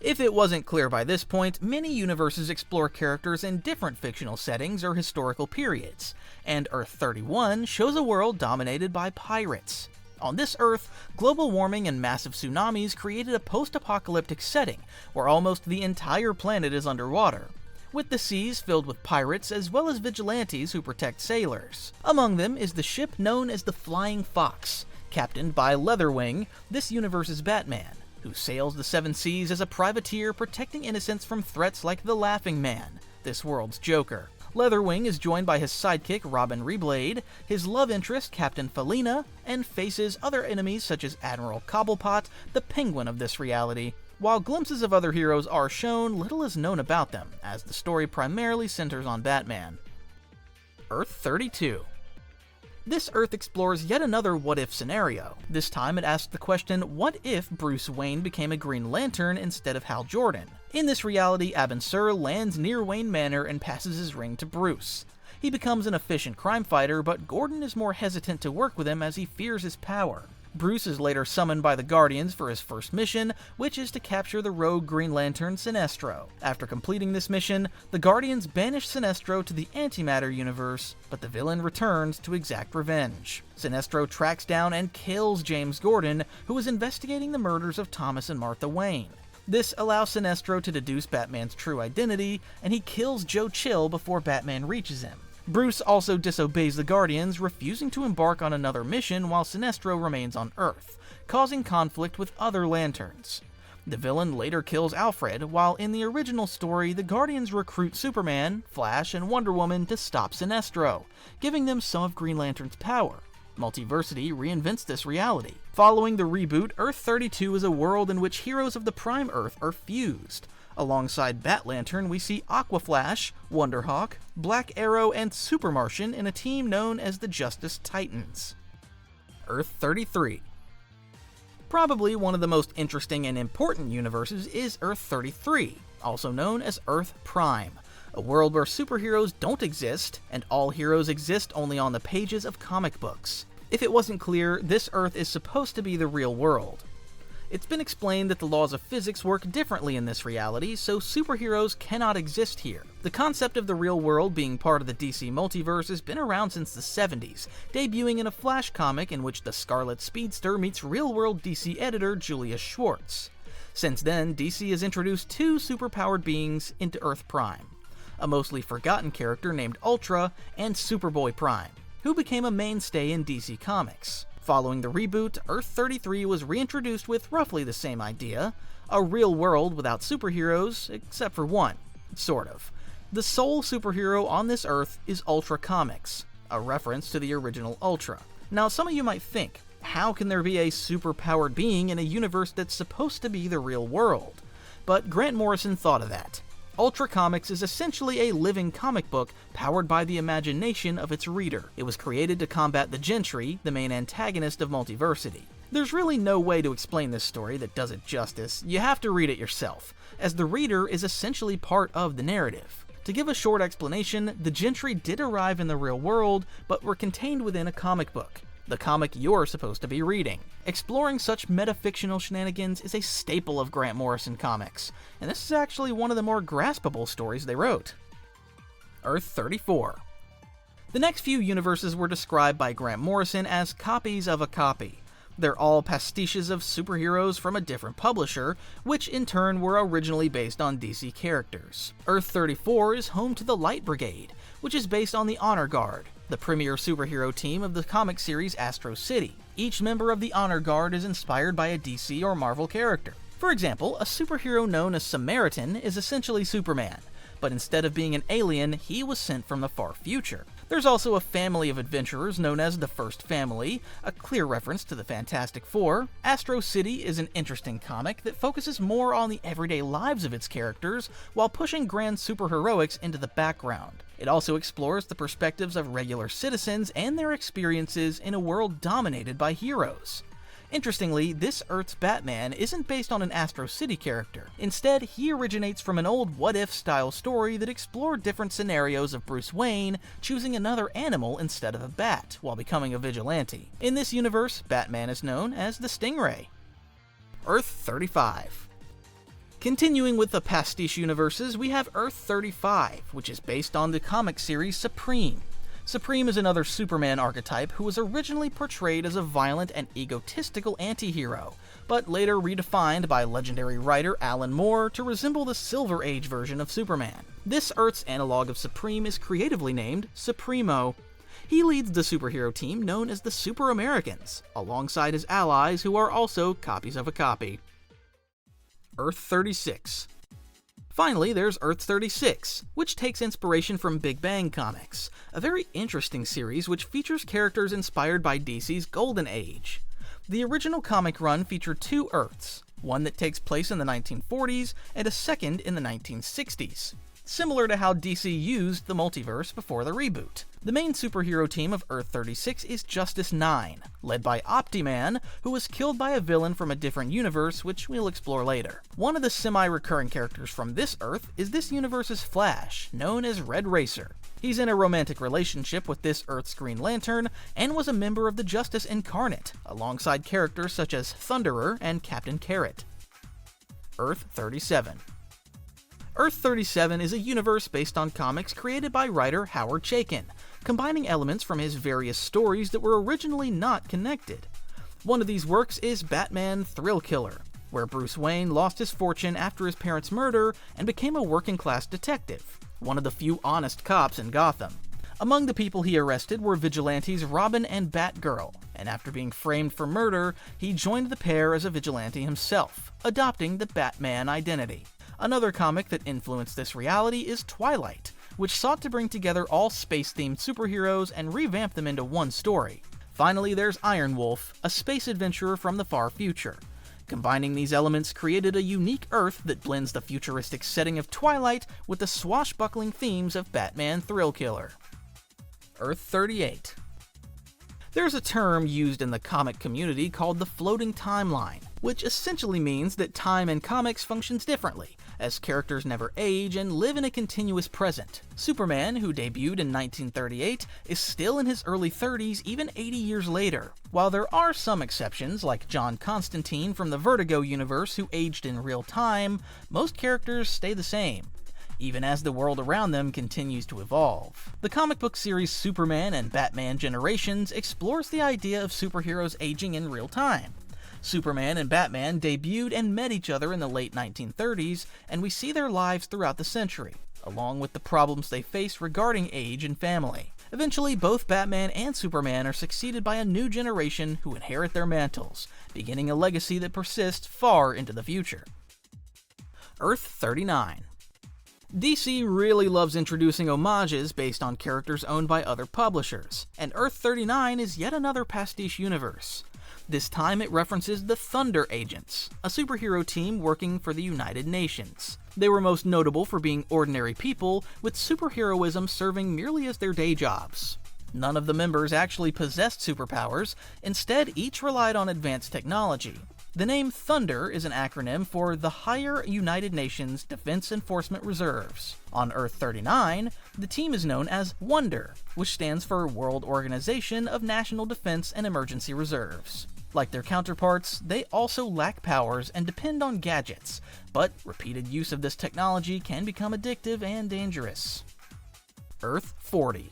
If it wasn't clear by this point, many universes explore characters in different fictional settings or historical periods, and Earth 31 shows a world dominated by pirates. On this Earth, global warming and massive tsunamis created a post-apocalyptic setting where almost the entire planet is underwater, with the seas filled with pirates as well as vigilantes who protect sailors. Among them is the ship known as the Flying Fox, captained by Leatherwing, this universe's Batman, who sails the seven seas as a privateer protecting innocents from threats like the Laughing Man, this world's Joker. Leatherwing is joined by his sidekick Robin Reblade, his love interest Captain Felina, and faces other enemies such as Admiral Cobblepot, the Penguin of this reality. While glimpses of other heroes are shown, little is known about them, as the story primarily centers on Batman. Earth 32. This Earth explores yet another what-if scenario. This time it asks the question, what if Bruce Wayne became a Green Lantern instead of Hal Jordan? In this reality, Abin Sur lands near Wayne Manor and passes his ring to Bruce. He becomes an efficient crime fighter, but Gordon is more hesitant to work with him as he fears his power. Bruce is later summoned by the Guardians for his first mission, which is to capture the rogue Green Lantern Sinestro. After completing this mission, the Guardians banish Sinestro to the Antimatter universe, but the villain returns to exact revenge. Sinestro tracks down and kills James Gordon, who is investigating the murders of Thomas and Martha Wayne. This allows Sinestro to deduce Batman's true identity, and he kills Joe Chill before Batman reaches him. Bruce also disobeys the Guardians, refusing to embark on another mission while Sinestro remains on Earth, causing conflict with other Lanterns. The villain later kills Alfred, while in the original story, the Guardians recruit Superman, Flash, and Wonder Woman to stop Sinestro, giving them some of Green Lantern's power. Multiversity reinvents this reality. Following the reboot, Earth-32 is a world in which heroes of the Prime Earth are fused. Alongside Bat-Lantern, we see Aquaflash, Wonderhawk, Black Arrow, and Super Martian in a team known as the Justice Titans. Earth-33. Probably one of the most interesting and important universes is Earth-33, also known as Earth Prime, a world where superheroes don't exist, and all heroes exist only on the pages of comic books. If it wasn't clear, this Earth is supposed to be the real world. It's been explained that the laws of physics work differently in this reality, so superheroes cannot exist here. The concept of the real world being part of the DC Multiverse has been around since the 70s, debuting in a Flash comic in which the Scarlet Speedster meets real-world DC editor Julius Schwartz. Since then, DC has introduced two superpowered beings into Earth Prime, a mostly forgotten character named Ultra, and Superboy Prime, who became a mainstay in DC Comics. Following the reboot, Earth-33 was reintroduced with roughly the same idea, a real world without superheroes, except for one, sort of. The sole superhero on this Earth is Ultra Comics, a reference to the original Ultra. Now, some of you might think, how can there be a superpowered being in a universe that's supposed to be the real world? But Grant Morrison thought of that. Ultra Comics is essentially a living comic book powered by the imagination of its reader. It was created to combat the Gentry, the main antagonist of Multiversity. There's really no way to explain this story that does it justice. You have to read it yourself, as the reader is essentially part of the narrative. To give a short explanation, the Gentry did arrive in the real world, but were contained within a comic book, the comic you're supposed to be reading. Exploring such metafictional shenanigans is a staple of Grant Morrison comics, and this is actually one of the more graspable stories they wrote. Earth-34. The next few universes were described by Grant Morrison as copies of a copy. They're all pastiches of superheroes from a different publisher, which in turn were originally based on DC characters. Earth-34 is home to the Light Brigade, which is based on the Honor Guard, the premier superhero team of the comic series Astro City. Each member of the Honor Guard is inspired by a DC or Marvel character. For example, a superhero known as Samaritan is essentially Superman, but instead of being an alien, he was sent from the far future. There's also a family of adventurers known as the First Family, a clear reference to the Fantastic Four. Astro City is an interesting comic that focuses more on the everyday lives of its characters, while pushing grand superheroics into the background. It also explores the perspectives of regular citizens and their experiences in a world dominated by heroes. Interestingly, this Earth's Batman isn't based on an Astro City character. Instead, he originates from an old what-if style story that explored different scenarios of Bruce Wayne choosing another animal instead of a bat while becoming a vigilante. In this universe, Batman is known as the Stingray. Earth-35. Continuing with the pastiche universes, we have Earth-35, which is based on the comic series Supreme. Supreme is another Superman archetype who was originally portrayed as a violent and egotistical anti-hero, but later redefined by legendary writer Alan Moore to resemble the Silver Age version of Superman. This Earth's analog of Supreme is creatively named Supremo. He leads the superhero team known as the Super Americans, alongside his allies who are also copies of a copy. Earth-36. Finally, there's Earth-36, which takes inspiration from Big Bang Comics, a very interesting series which features characters inspired by DC's Golden Age. The original comic run featured two Earths, one that takes place in the 1940s and a second in the 1960s, similar to how DC used the multiverse before the reboot. The main superhero team of Earth-36 is Justice 9, led by Optiman, who was killed by a villain from a different universe, which we'll explore later. One of the semi-recurring characters from this Earth is this universe's Flash, known as Red Racer. He's in a romantic relationship with this Earth's Green Lantern, and was a member of the Justice Incarnate, alongside characters such as Thunderer and Captain Carrot. Earth-37. Earth-37 is a universe based on comics created by writer Howard Chaykin, combining elements from his various stories that were originally not connected. One of these works is Batman Thrill Killer, where Bruce Wayne lost his fortune after his parents' murder and became a working-class detective, one of the few honest cops in Gotham. Among the people he arrested were vigilantes Robin and Batgirl, and after being framed for murder, he joined the pair as a vigilante himself, adopting the Batman identity. Another comic that influenced this reality is Twilight, which sought to bring together all space-themed superheroes and revamp them into one story. Finally, there's Iron Wolf, a space adventurer from the far future. Combining these elements created a unique Earth that blends the futuristic setting of Twilight with the swashbuckling themes of Batman Thrill Killer. Earth 38. There's a term used in the comic community called the floating timeline, which essentially means that time in comics functions differently, as characters never age and live in a continuous present. Superman, who debuted in 1938, is still in his early 30s even 80 years later. While there are some exceptions, like John Constantine from the Vertigo universe who aged in real time, most characters stay the same, even as the world around them continues to evolve. The comic book series Superman and Batman Generations explores the idea of superheroes aging in real time. Superman and Batman debuted and met each other in the late 1930s, and we see their lives throughout the century, along with the problems they face regarding age and family. Eventually, both Batman and Superman are succeeded by a new generation who inherit their mantles, beginning a legacy that persists far into the future. Earth 39. DC really loves introducing homages based on characters owned by other publishers, and Earth 39 is yet another pastiche universe. This time it references the Thunder Agents, a superhero team working for the United Nations. They were most notable for being ordinary people, with superheroism serving merely as their day jobs. None of the members actually possessed superpowers, instead each relied on advanced technology. The name Thunder is an acronym for the Higher United Nations Defense Enforcement Reserves. On Earth 39, the team is known as Wonder, which stands for World Organization of National Defense and Emergency Reserves. Like their counterparts, they also lack powers and depend on gadgets, but repeated use of this technology can become addictive and dangerous. Earth 40.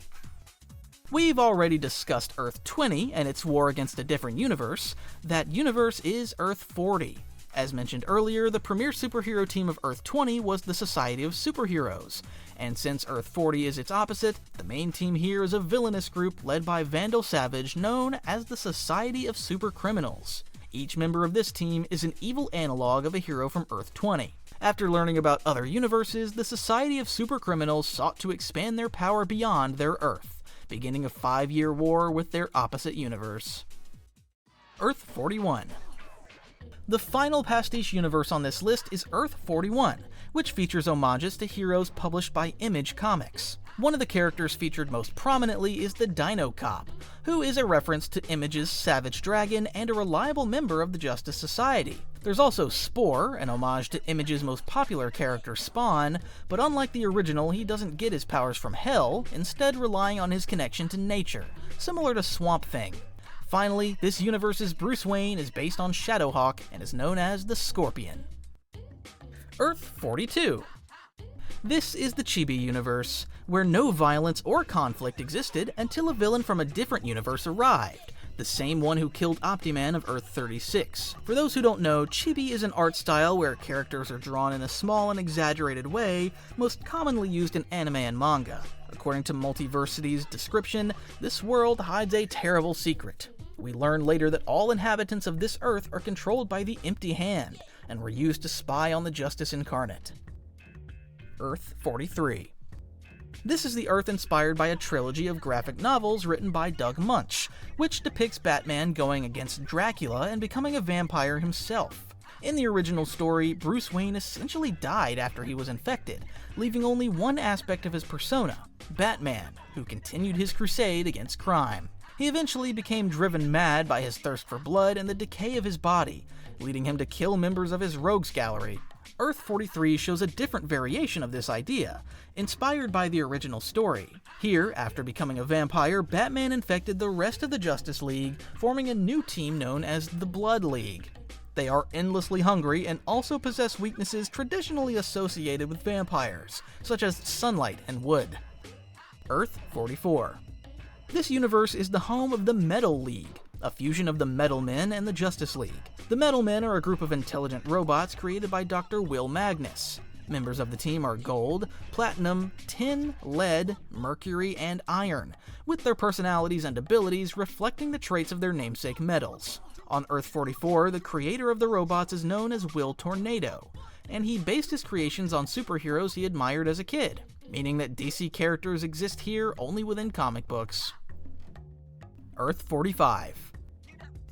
We've already discussed Earth 20 and its war against a different universe. That universe is Earth 40. As mentioned earlier, the premier superhero team of Earth 20 was the Society of Superheroes, and since Earth 40 is its opposite, the main team here is a villainous group led by Vandal Savage known as the Society of Supercriminals. Each member of this team is an evil analog of a hero from Earth 20. After learning about other universes, the Society of Supercriminals sought to expand their power beyond their Earth, beginning a 5-year war with their opposite universe. Earth 41. The final pastiche universe on this list is Earth 41, which features homages to heroes published by Image Comics. One of the characters featured most prominently is the Dino Cop, who is a reference to Image's Savage Dragon and a reliable member of the Justice Society. There's also Spore, an homage to Image's most popular character Spawn, but unlike the original, he doesn't get his powers from hell, instead relying on his connection to nature, similar to Swamp Thing. Finally, this universe's Bruce Wayne is based on Shadowhawk and is known as the Scorpion. Earth 42. This is the Chibi universe, where no violence or conflict existed until a villain from a different universe arrived, the same one who killed Optiman of Earth 36. For those who don't know, Chibi is an art style where characters are drawn in a small and exaggerated way, most commonly used in anime and manga. According to Multiversity's description, this world hides a terrible secret. We learn later that all inhabitants of this Earth are controlled by the Empty Hand, and were used to spy on the Justice Incarnate. Earth 43. This is the Earth inspired by a trilogy of graphic novels written by Doug Munch, which depicts Batman going against Dracula and becoming a vampire himself. In the original story, Bruce Wayne essentially died after he was infected, leaving only one aspect of his persona, Batman, who continued his crusade against crime. He eventually became driven mad by his thirst for blood and the decay of his body, leading him to kill members of his rogues gallery. Earth 43 shows a different variation of this idea, inspired by the original story. Here, after becoming a vampire, Batman infected the rest of the Justice League, forming a new team known as the Blood League. They are endlessly hungry and also possess weaknesses traditionally associated with vampires, such as sunlight and wood. Earth 44. This universe is the home of the Metal League, a fusion of the Metal Men and the Justice League. The Metal Men are a group of intelligent robots created by Dr. Will Magnus. Members of the team are gold, platinum, tin, lead, mercury, and iron, with their personalities and abilities reflecting the traits of their namesake metals. On Earth 44, the creator of the robots is known as Will Tornado, and he based his creations on superheroes he admired as a kid, meaning that DC characters exist here only within comic books. Earth 45.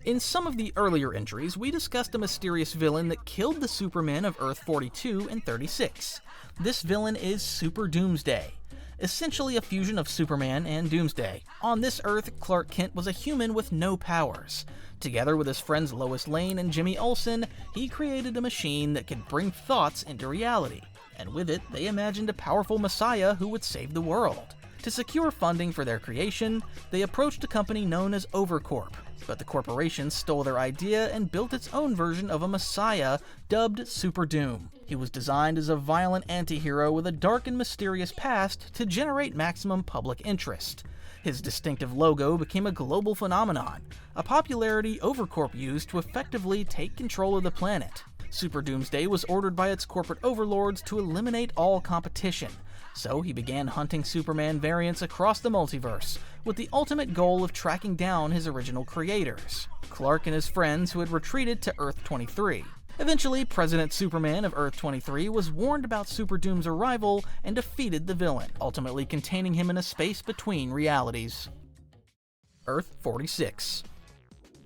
In some of the earlier entries, we discussed a mysterious villain that killed the Supermen of Earth 42 and 36. This villain is Super Doomsday, essentially a fusion of Superman and Doomsday. On this Earth, Clark Kent was a human with no powers. Together with his friends Lois Lane and Jimmy Olsen, he created a machine that could bring thoughts into reality, and with it, they imagined a powerful messiah who would save the world. To secure funding for their creation, they approached a company known as Overcorp, but the corporation stole their idea and built its own version of a messiah dubbed Super Doom. He was designed as a violent anti-hero with a dark and mysterious past to generate maximum public interest. His distinctive logo became a global phenomenon, a popularity Overcorp used to effectively take control of the planet. Super Doomsday was ordered by its corporate overlords to eliminate all competition, so he began hunting Superman variants across the multiverse, with the ultimate goal of tracking down his original creators, Clark and his friends who had retreated to Earth 23. Eventually, President Superman of Earth 23 was warned about Super Doom's arrival and defeated the villain, ultimately containing him in a space between realities. Earth 46.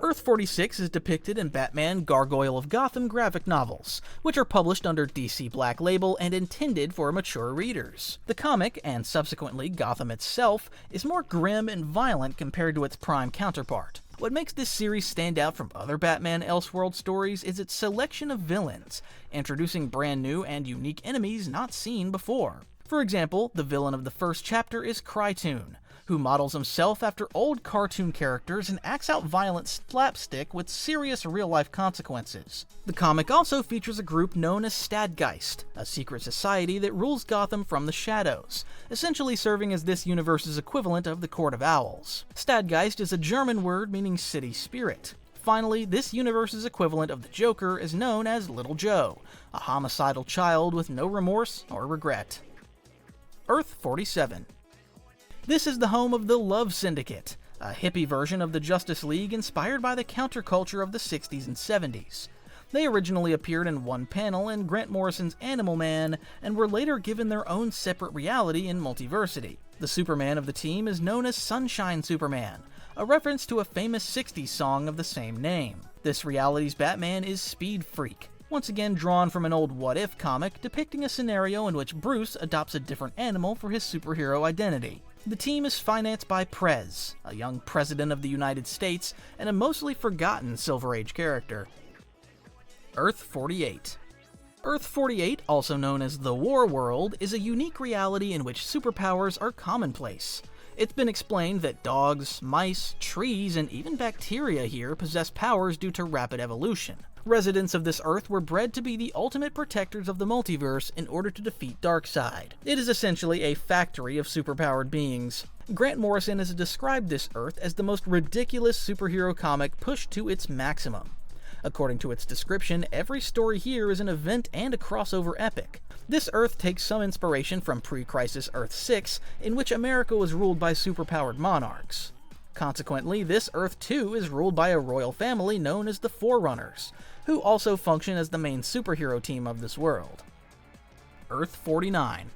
Earth 46 is depicted in Batman Gargoyle of Gotham graphic novels, which are published under DC Black Label and intended for mature readers. The comic, and subsequently Gotham itself, is more grim and violent compared to its prime counterpart. What makes this series stand out from other Batman Elseworld stories is its selection of villains, introducing brand new and unique enemies not seen before. For example, the villain of the first chapter is Krytoon, who models himself after old cartoon characters and acts out violent slapstick with serious real-life consequences. The comic also features a group known as Stadgeist, a secret society that rules Gotham from the shadows, essentially serving as this universe's equivalent of the Court of Owls. Stadgeist is a German word meaning city spirit. Finally, this universe's equivalent of the Joker is known as Little Joe, a homicidal child with no remorse or regret. Earth 47. This is the home of the Love Syndicate, a hippie version of the Justice League inspired by the counterculture of the 60s and 70s. They originally appeared in one panel in Grant Morrison's Animal Man, and were later given their own separate reality in Multiversity. The Superman of the team is known as Sunshine Superman, a reference to a famous 60s song of the same name. This reality's Batman is Speed Freak, once again drawn from an old What If comic depicting a scenario in which Bruce adopts a different animal for his superhero identity. The team is financed by Prez, a young president of the United States and a mostly forgotten Silver Age character. Earth 48. Earth 48, also known as the War World, is a unique reality in which superpowers are commonplace. It's been explained that dogs, mice, trees, and even bacteria here possess powers due to rapid evolution. Residents of this Earth were bred to be the ultimate protectors of the multiverse in order to defeat Darkseid. It is essentially a factory of superpowered beings. Grant Morrison has described this Earth as the most ridiculous superhero comic pushed to its maximum. According to its description, every story here is an event and a crossover epic. This Earth takes some inspiration from pre-crisis Earth 6, in which America was ruled by superpowered monarchs. Consequently, this Earth too is ruled by a royal family known as the Forerunners, who also function as the main superhero team of this world. Earth 49.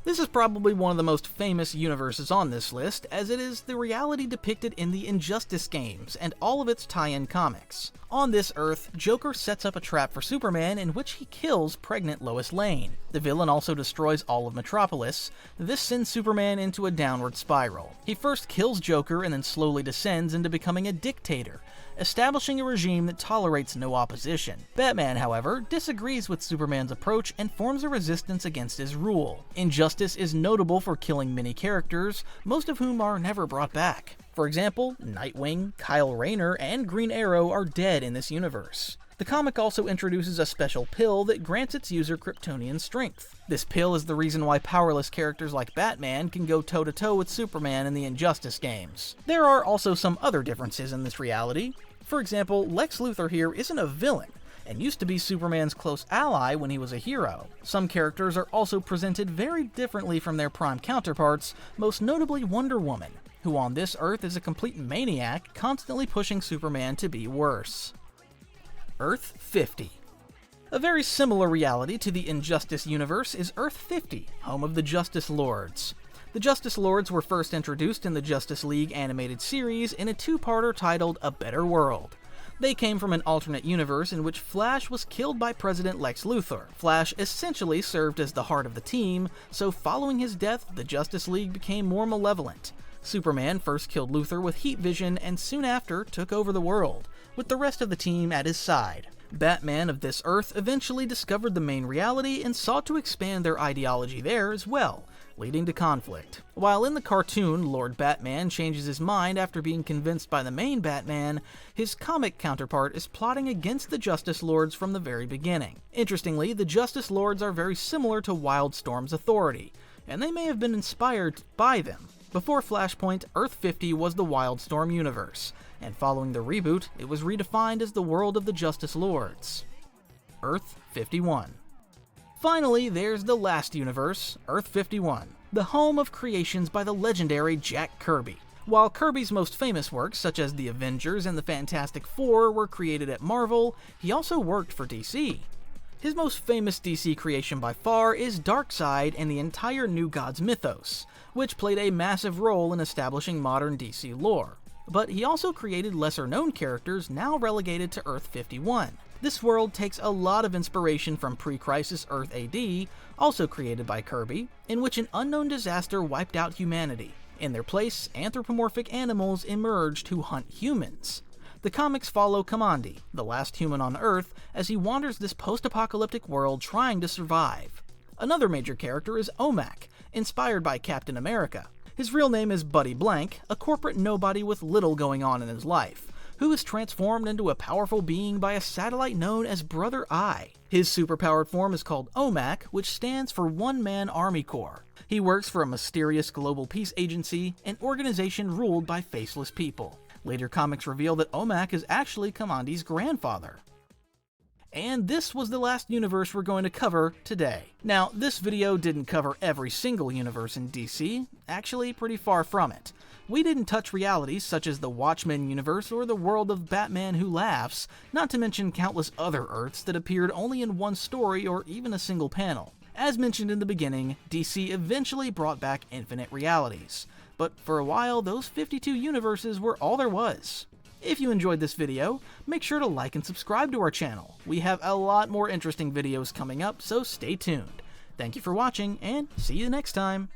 This is probably one of the most famous universes on this list, as it is the reality depicted in the Injustice games and all of its tie-in comics. On this Earth, Joker sets up a trap for Superman in which he kills pregnant Lois Lane. The villain also destroys all of Metropolis. This sends Superman into a downward spiral. He first kills Joker and then slowly descends into becoming a dictator, establishing a regime that tolerates no opposition. Batman, however, disagrees with Superman's approach and forms a resistance against his rule. Injustice is notable for killing many characters, most of whom are never brought back. For example, Nightwing, Kyle Rayner, and Green Arrow are dead in this universe. The comic also introduces a special pill that grants its user Kryptonian strength. This pill is the reason why powerless characters like Batman can go toe-to-toe with Superman in the Injustice games. There are also some other differences in this reality. For example, Lex Luthor here isn't a villain. and used to be Superman's close ally when he was a hero. Some characters are also presented very differently from their prime counterparts, most notably Wonder Woman, who on this Earth is a complete maniac, constantly pushing Superman to be worse. Earth 50. A very similar reality to the Injustice universe is Earth 50, home of the Justice Lords. The Justice Lords were first introduced in the Justice League animated series in a two-parter titled A Better World. They came from an alternate universe in which Flash was killed by President Lex Luthor. Flash essentially served as the heart of the team, so following his death, the Justice League became more malevolent. Superman first killed Luthor with heat vision and soon after took over the world, with the rest of the team at his side. Batman of this Earth eventually discovered the main reality and sought to expand their ideology there as well, leading to conflict. While in the cartoon, Lord Batman changes his mind after being convinced by the main Batman, his comic counterpart is plotting against the Justice Lords from the very beginning. Interestingly, the Justice Lords are very similar to Wildstorm's authority, and they may have been inspired by them. Before Flashpoint, Earth 50 was the Wildstorm universe, and following the reboot, it was redefined as the world of the Justice Lords. Earth 51. Finally, there's the last universe, Earth 51, the home of creations by the legendary Jack Kirby. While Kirby's most famous works, such as the Avengers and the Fantastic Four, were created at Marvel, he also worked for DC. His most famous DC creation by far is Darkseid and the entire New Gods mythos, which played a massive role in establishing modern DC lore. But he also created lesser-known characters now relegated to Earth 51. This world takes a lot of inspiration from pre-Crisis Earth AD, also created by Kirby, in which an unknown disaster wiped out humanity. In their place, anthropomorphic animals emerged to hunt humans. The comics follow Kamandi, the last human on Earth, as he wanders this post-apocalyptic world trying to survive. Another major character is Omak, inspired by Captain America. His real name is Buddy Blank, a corporate nobody with little going on in his life, who is transformed into a powerful being by a satellite known as Brother Eye. His superpowered form is called OMAC, which stands for One Man Army Corps. He works for a mysterious global peace agency, an organization ruled by faceless people. Later comics reveal that OMAC is actually Kamandi's grandfather. And this was the last universe we're going to cover today. Now, this video didn't cover every single universe in DC, actually pretty far from it. We didn't touch realities such as the Watchmen universe or the world of Batman Who Laughs, not to mention countless other Earths that appeared only in one story or even a single panel. As mentioned in the beginning, DC eventually brought back infinite realities, but for a while those 52 universes were all there was. If you enjoyed this video, make sure to like and subscribe to our channel. We have a lot more interesting videos coming up, so stay tuned. Thank you for watching, and see you next time.